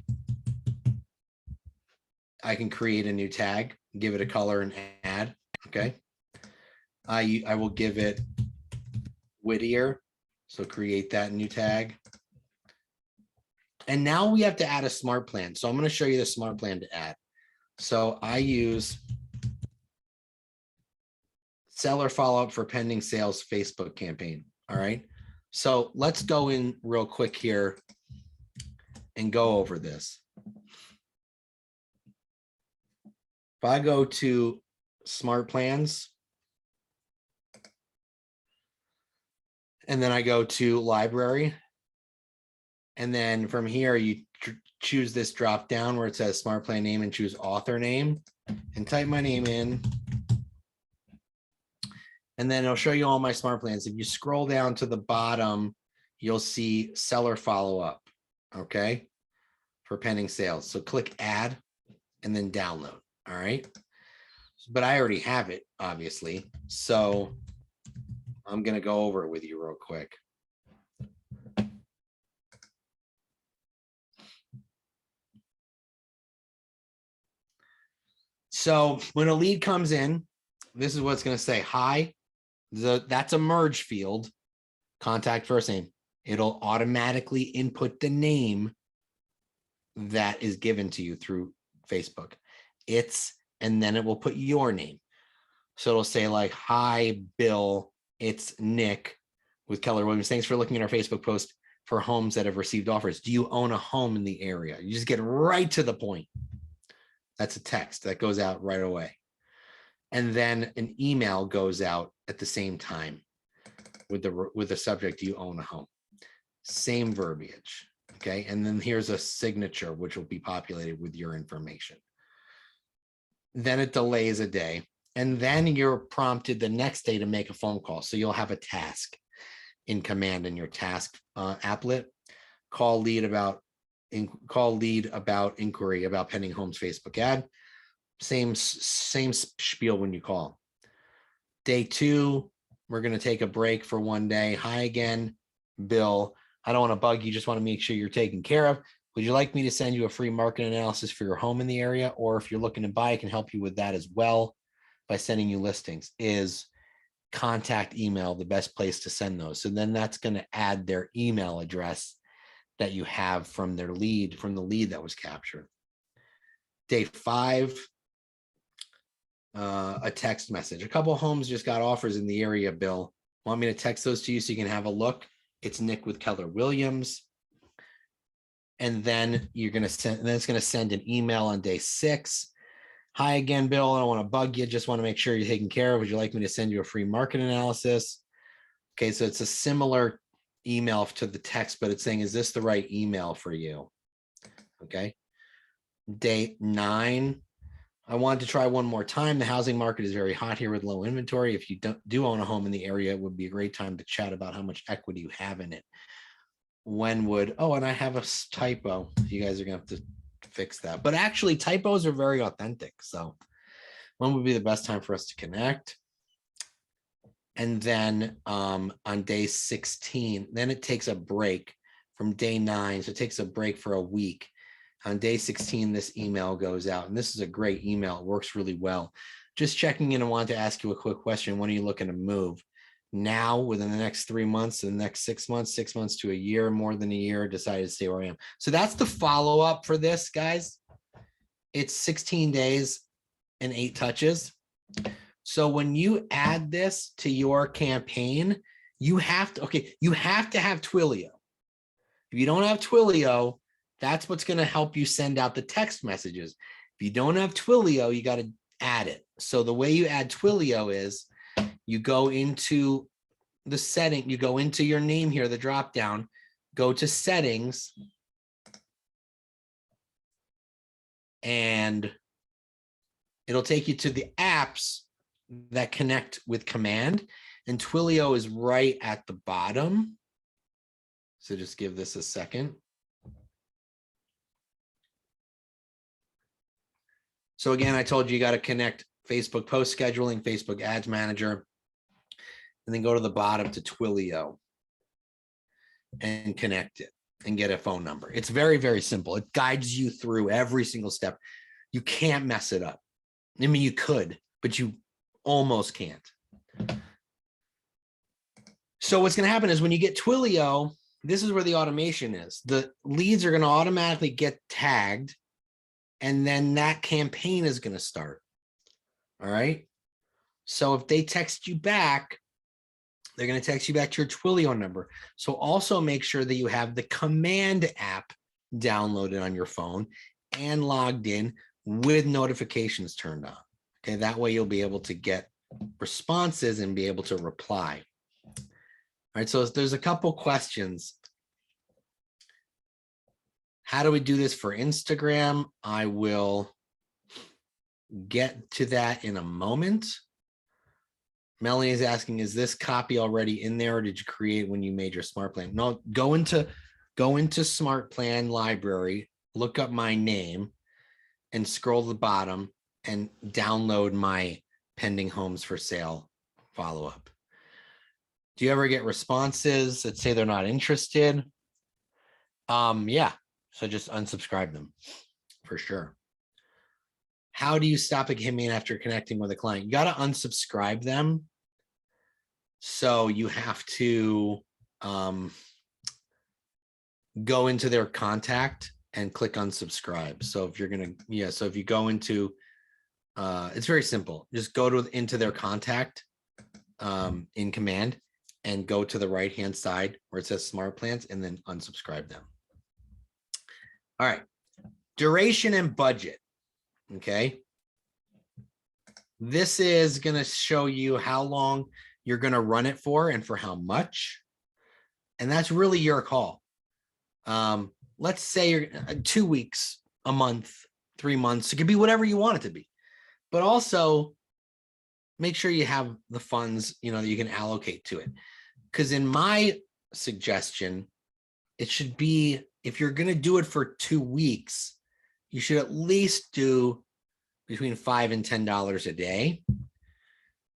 S2: I can create a new tag, give it a color and add. Okay. I will give it Whittier. So create that new tag. And now we have to add a smart plan. So I'm going to show you the smart plan to add. So I use seller follow-up for pending sales Facebook campaign. All right. So let's go in real quick here and go over this. If I go to smart plans, and then I go to library, and then from here, you choose this drop down where it says smart plan name and choose author name and type my name in. And then it'll show you all my smart plans. If you scroll down to the bottom, you'll see seller follow-up, okay, for pending sales. So click add and then download, all right? But I already have it, obviously. So I'm gonna go over it with you real quick. So when a lead comes in, this is what it's gonna say. Hi, that's a merge field, contact first name. It'll automatically input the name that is given to you through Facebook. And then it will put your name. So it'll say like, hi, Bill, it's Nick with Keller Williams. Thanks for looking at our Facebook post for homes that have received offers. Do you own a home in the area? You just get right to the point. That's a text that goes out right away. And then an email goes out at the same time with the subject, do you own a home? Same verbiage, okay? And then here's a signature, which will be populated with your information. Then it delays a day. And then you're prompted the next day to make a phone call. So you'll have a task in command in your task applet. Call lead about inquiry about pending homes Facebook ad. Same spiel when you call. Day 2, we're going to take a break for one day. Hi again, Bill. I don't want to bug you, just want to make sure you're taken care of. Would you like me to send you a free market analysis for your home in the area? Or if you're looking to buy, I can help you with that as well by sending you listings. Is contact email the best place to send those? So then that's going to add their email address that you have from their lead, from the lead that was captured. Day 5, a text message. A couple of homes just got offers in the area, Bill. Want me to text those to you so you can have a look? It's Nick with Keller Williams. And then you're going to send, and then it's going to send an email on day 6. Hi again, Bill. I don't want to bug you. Just want to make sure you're taken care of. Would you like me to send you a free market analysis? Okay, so it's a similar email to the text, but it's saying, is this the right email for you? Okay. Day 9. I wanted to try one more time. The housing market is very hot here with low inventory. If you do own a home in the area, it would be a great time to chat about how much equity you have in it. When would, oh, and I have a typo. You guys are going to have to fix that. But actually, typos are very authentic. So when would be the best time for us to connect? And then on day 16, then it takes a break from day 9. So it takes a break for a week. On day 16, this email goes out. And this is a great email. It works really well. Just checking in and want to ask you a quick question. When are you looking to move? Now, within the next 3 months, in the next 6 months, 6 months to a year, more than a year, decided to stay where I am. So that's the follow-up for this, guys. It's 16 days and 8 touches. So when you add this to your campaign, you have to, you have to have Twilio. If you don't have Twilio, that's what's going to help you send out the text messages. If you don't have Twilio, you got to add it. So the way you add Twilio is you go into the setting, you go into your name here, the drop down, go to settings, and it'll take you to the apps that connect with command, and Twilio is right at the bottom. So just give this a second. So again, I told you got to connect Facebook post scheduling, Facebook ads manager, and then go to the bottom to Twilio and connect it and get a phone number. It's very, very simple. It guides you through every single step. You can't mess it up. I mean, you could, but you almost can't. So what's going to happen is when you get Twilio, this is where the automation is. The leads are going to automatically get tagged, and then that campaign is going to start. All right. So if they text you back, they're going to text you back to your Twilio number. So also make sure that you have the command app downloaded on your phone and logged in with notifications turned on. Okay, that way you'll be able to get responses and be able to reply. All right, so there's a couple questions. How do we do this for Instagram? I will get to that in a moment. Melanie is asking, is this copy already in there, or did you create when you made your smart plan? No, go into smart plan library, look up my name, and scroll to the bottom and download my pending homes for sale follow-up. Do you ever get responses that say they're not interested? Yeah, so just unsubscribe them for sure. How do you stop a hitman after connecting with a client? You got to unsubscribe them. So you have to go into their contact and click unsubscribe. So if you're going to, so if you go into, it's very simple. Just go into their contact in command and go to the right-hand side where it says smart plans and then unsubscribe them. All right. Duration and budget. Okay. This is going to show you how long you're going to run it for and for how much. And that's really your call. Let's say you're 2 weeks, a month, 3 months. It could be whatever you want it to be. But also make sure you have the funds, that you can allocate to it. Because in my suggestion, it should be, if you're going to do it for 2 weeks, you should at least do between $5 and $10 a day.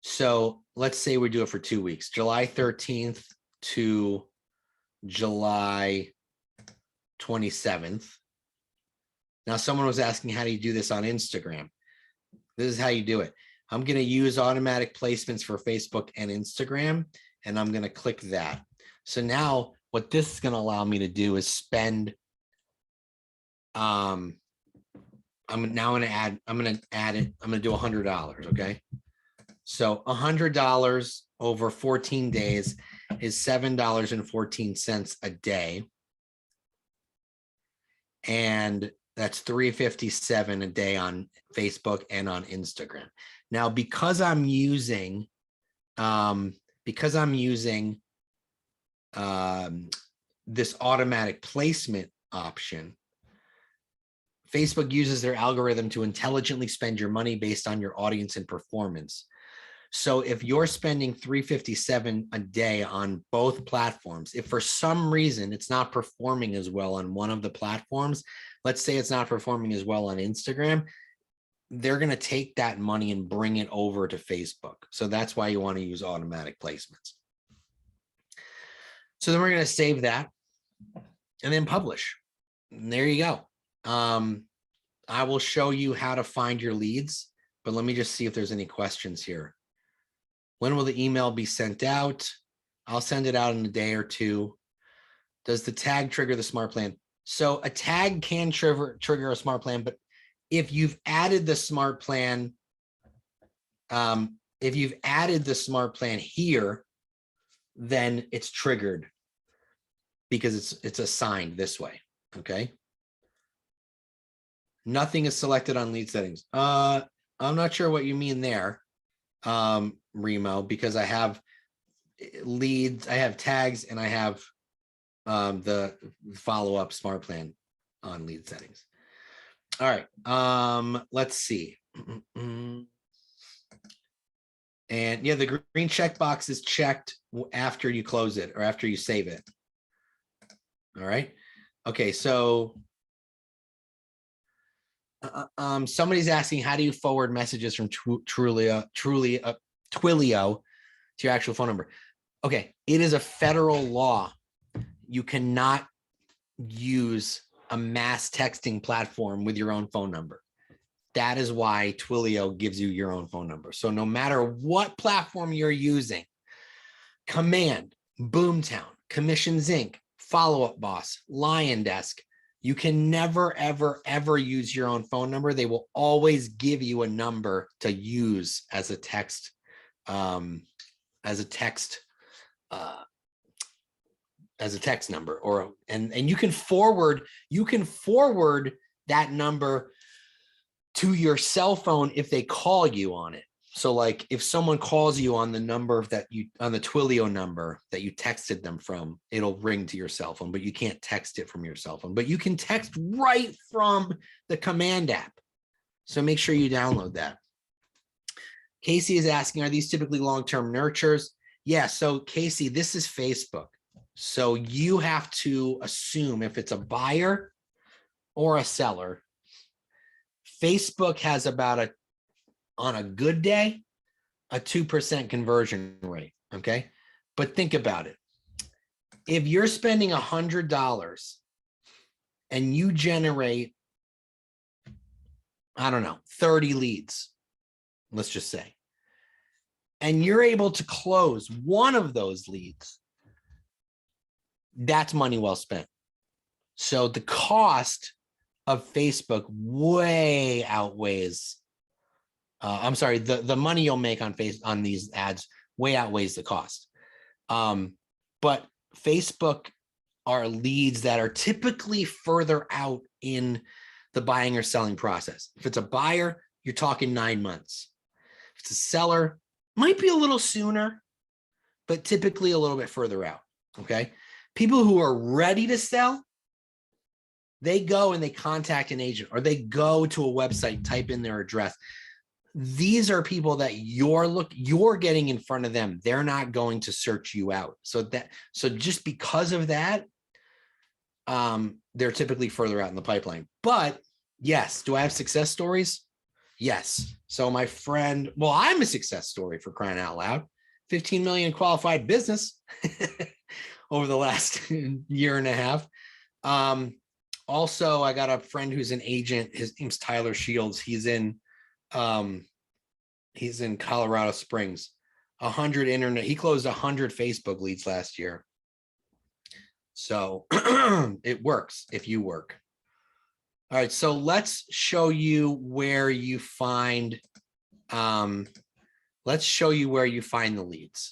S2: So let's say we do it for 2 weeks, July 13th to July 27th. Now, someone was asking, how do you do this on Instagram? This is how you do it. I'm going to use automatic placements for Facebook and Instagram, and I'm going to click that. So now what this is going to allow me to do is spend, I'm going to add it. I'm going to do $100. Okay. So $100 over 14 days is $7.14 a day. And that's $3.57 a day on Facebook and on Instagram. Now, because I'm using this automatic placement option, Facebook uses their algorithm to intelligently spend your money based on your audience and performance. So if you're spending $3.57 a day on both platforms, if for some reason it's not performing as well on one of the platforms, let's say it's not performing as well on Instagram, they're going to take that money and bring it over to Facebook. So that's why you want to use automatic placements. So then we're going to save that and then publish. And there you go. I will show you how to find your leads, but let me just see if there's any questions here. When will the email be sent out? I'll send it out in a day or two. Does the tag trigger the smart plan? So a tag can trigger a smart plan, but if you've added the smart plan, here, then it's triggered because it's assigned this way. Okay. Nothing is selected on lead settings. I'm not sure what you mean there, Remo, because I have leads, I have tags, and I have the follow-up smart plan on lead settings. All right, let's see. And yeah, the green checkbox is checked after you close it or after you save it. All right. Okay, so somebody's asking, how do you forward messages from Twilio to your actual phone number? Okay, it is a federal law. You cannot use a mass texting platform with your own phone number. That is why Twilio gives you your own phone number. So no matter what platform you're using, Command, Boomtown, Commissions Inc., Follow Up Boss, Lion Desk, you can never, ever, ever use your own phone number. They will always give you a number to use as a text, number, and you can forward that number to your cell phone if they call you on it. So like if someone calls you on the number that you, on the Twilio number that you texted them from, it'll ring to your cell phone, but you can't text it from your cell phone, but you can text right from the command app. So make sure you download that. Casey is asking, are these typically long-term nurtures? Yeah, so Casey, this is Facebook. So you have to assume if it's a buyer or a seller, Facebook has about on a good day, a 2% conversion rate, okay? But think about it. If you're spending $100 and you generate, I don't know, 30 leads, let's just say, and you're able to close one of those leads, that's money well spent. So the cost of Facebook way outweighs, I'm sorry, the money you'll make on these ads way outweighs the cost. But Facebook are leads that are typically further out in the buying or selling process. If it's a buyer, you're talking 9 months. If it's a seller, might be a little sooner, but typically a little bit further out, okay? People who are ready to sell, they go and they contact an agent, or they go to a website, type in their address. These are people that you're getting in front of them. They're not going to search you out. So just because of that, they're typically further out in the pipeline. But yes, do I have success stories? Yes. So my friend, well, I'm a success story, for crying out loud. 15 million qualified business over the last year and a half. Also, I got a friend who's an agent. His name's Tyler Shields. He's in Colorado Springs. 100 internet. He closed 100 Facebook leads last year. So it works if you work. All right, so let's show you where you find. Let's show you where you find the leads.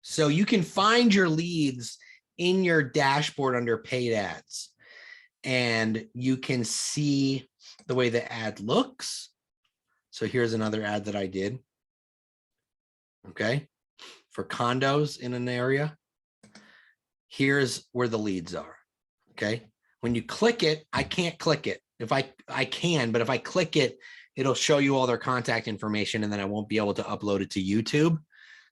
S2: So you can find your leads in your dashboard under paid ads, and you can see the way the ad looks. So here's another ad that I did. Okay, for condos in an area. Here's where the leads are. Okay, when you click it, I can't click it. If I can, but if I click it, it'll show you all their contact information, and then I won't be able to upload it to YouTube,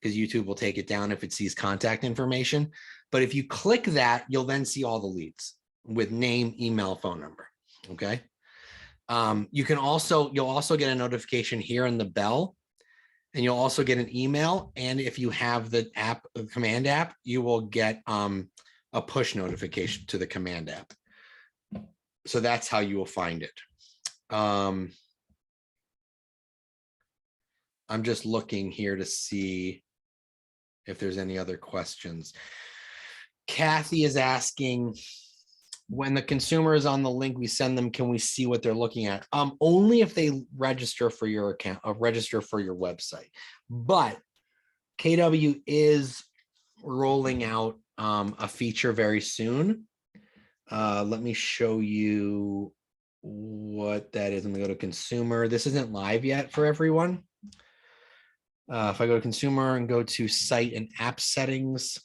S2: because YouTube will take it down if it sees contact information. But if you click that, you'll then see all the leads with name, email, phone number. Okay. You'll also get a notification here in the bell, and you'll also get an email. And if you have the app, the command app, you will get a push notification to the command app. So that's how you will find it. I'm just looking here to see if there's any other questions. Kathy is asking, when the consumer is on the link we send them, can we see what they're looking at? Only if they register for your account, or register for your website. But KW is rolling out a feature very soon. Let me show you what that is. I'm gonna go to consumer. This isn't live yet for everyone. If I go to consumer and go to site and app settings,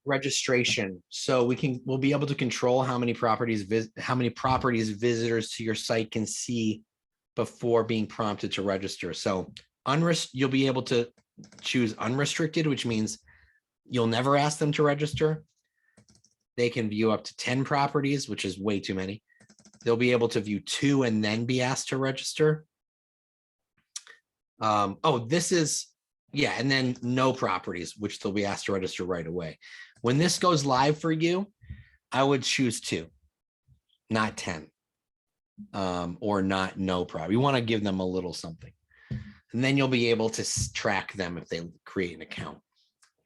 S2: registration. So we'll be able to control how many properties visitors to your site can see before being prompted to register. So you'll be able to choose unrestricted, which means you'll never ask them to register. They can view up to 10 properties, which is way too many. They'll be able to view 2 and then be asked to register. And then no properties, which they'll be asked to register right away. When this goes live for you, I would choose 2, not 10, or not no property. You want to give them a little something, and then you'll be able to track them if they create an account.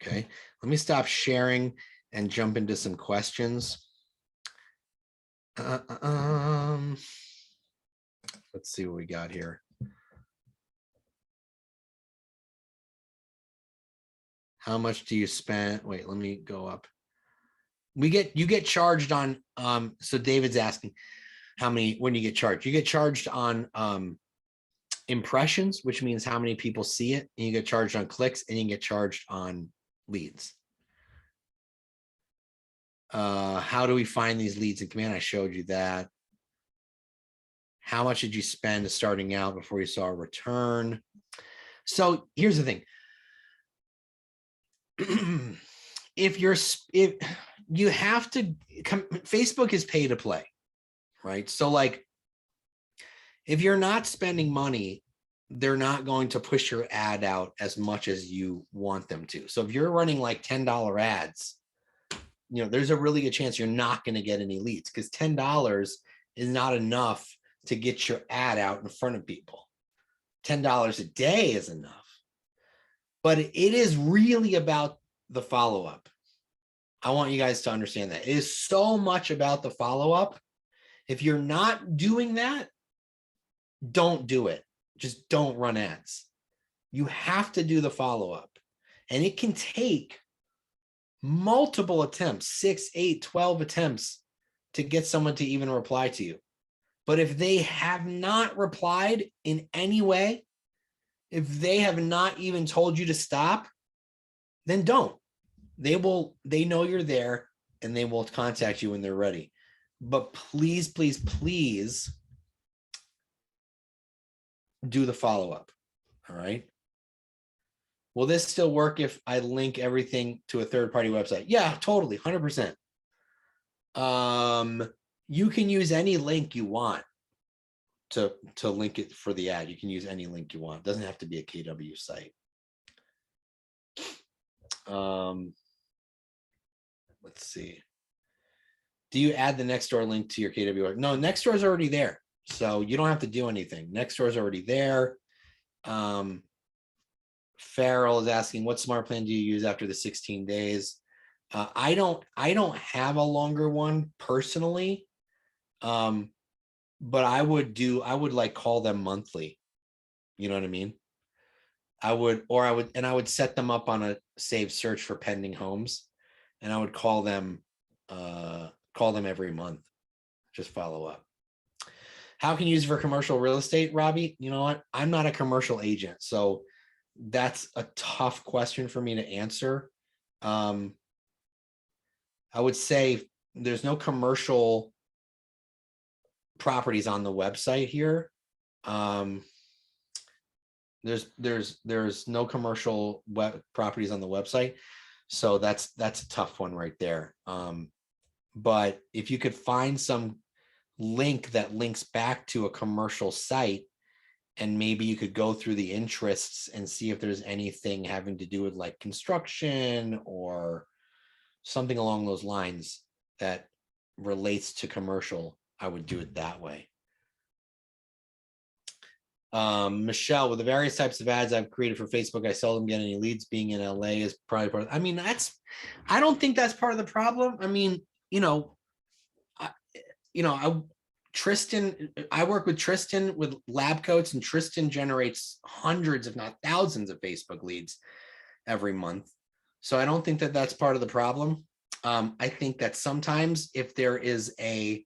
S2: Okay, let me stop sharing and jump into some questions. Let's see what we got here. How much do you spend? Wait, let me go up. You get charged on so David's asking how many when you get charged. You get charged on impressions, which means how many people see it, and you get charged on clicks, and you get charged on leads. How do we find these leads in command? I showed you that. How much did you spend starting out before you saw a return? So here's the thing. if you have to Facebook is pay to play, right? So like if you're not spending money, they're not going to push your ad out as much as you want them to. So if you're running like $10 ads, there's a really good chance you're not going to get any leads, because $10 is not enough to get your ad out in front of people. $10 a day is enough. But it is really about the follow-up. I want you guys to understand that. It is so much about the follow-up. If you're not doing that, don't do it. Just don't run ads. You have to do the follow-up. And it can take multiple attempts, 6, 8, 12 attempts to get someone to even reply to you. But if they have not replied in any way, if they have not even told you to stop, then don't. They know you're there and they will contact you when they're ready. But please, please, please do the follow-up. All right. Will this still work if I link everything to a third-party website? Yeah, totally, 100%. You can use any link you want to link it for the ad. You can use any link you want. It doesn't have to be a KW site. Let's see. Do you add the Nextdoor link to your KW? No, Nextdoor is already there. So you don't have to do anything. Nextdoor is already there. Farrell is asking, what smart plan do you use after the 16 days? I don't have a longer one personally. But I would like call them monthly. You know what I mean? I would set them up on a saved search for pending homes, and I would call them every month. Just follow up. How can you use it for commercial real estate, Robbie? You know what? I'm not a commercial agent, so that's a tough question for me to answer. I would say there's no commercial properties on the website here. There's no commercial properties on the website, so that's a tough one right there. But if you could find some link that links back to a commercial site, and maybe you could go through the interests and see if there's anything having to do with like construction or something along those lines that relates to commercial, I would do it that way. Michelle, with the various types of ads I've created for Facebook, I seldom get any leads. Being in LA is probably part of, I don't think that's part of the problem. I mean, Tristan, I work with Tristan with lab coats, and Tristan generates hundreds, if not thousands, of Facebook leads every month. So I don't think that that's part of the problem. I think that sometimes if there is a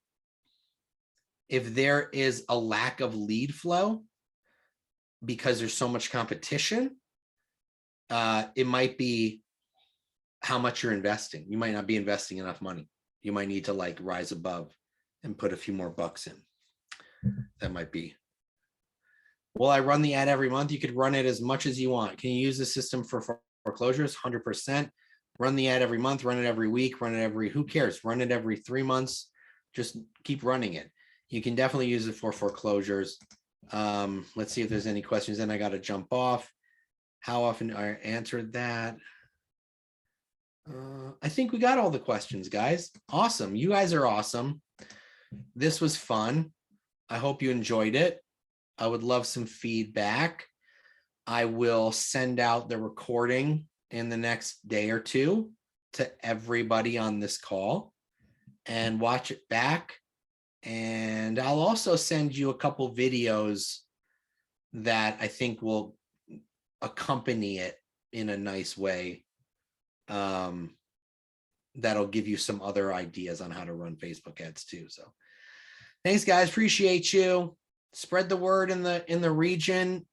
S2: lack of lead flow because there's so much competition, it might be how much you're investing. You might not be investing enough money. You might need to like rise above and put a few more bucks in. That might be. Will I run the ad every month? You could run it as much as you want. Can you use the system for foreclosures? 100%. Run the ad every month, run it every week, run it who cares? Run it every 3 months. Just keep running it. You can definitely use it for foreclosures. Let's see if there's any questions. Then I got to jump off. How often I answered that? I think we got all the questions, guys. Awesome. You guys are awesome. This was fun. I hope you enjoyed it. I would love some feedback. I will send out the recording in the next day or two to everybody on this call and watch it back. And I'll also send you a couple videos that I think will accompany it in a nice way. that'll give you some other ideas on how to run Facebook ads too. So thanks, guys. Appreciate you. Spread the word in the region.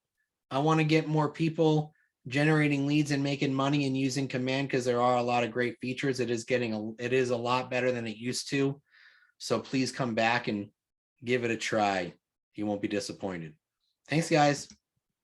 S2: I want to get more people generating leads and making money and using command, because there are a lot of great features. It is a lot better than it used to. So please come back and give it a try. You won't be disappointed. Thanks, guys.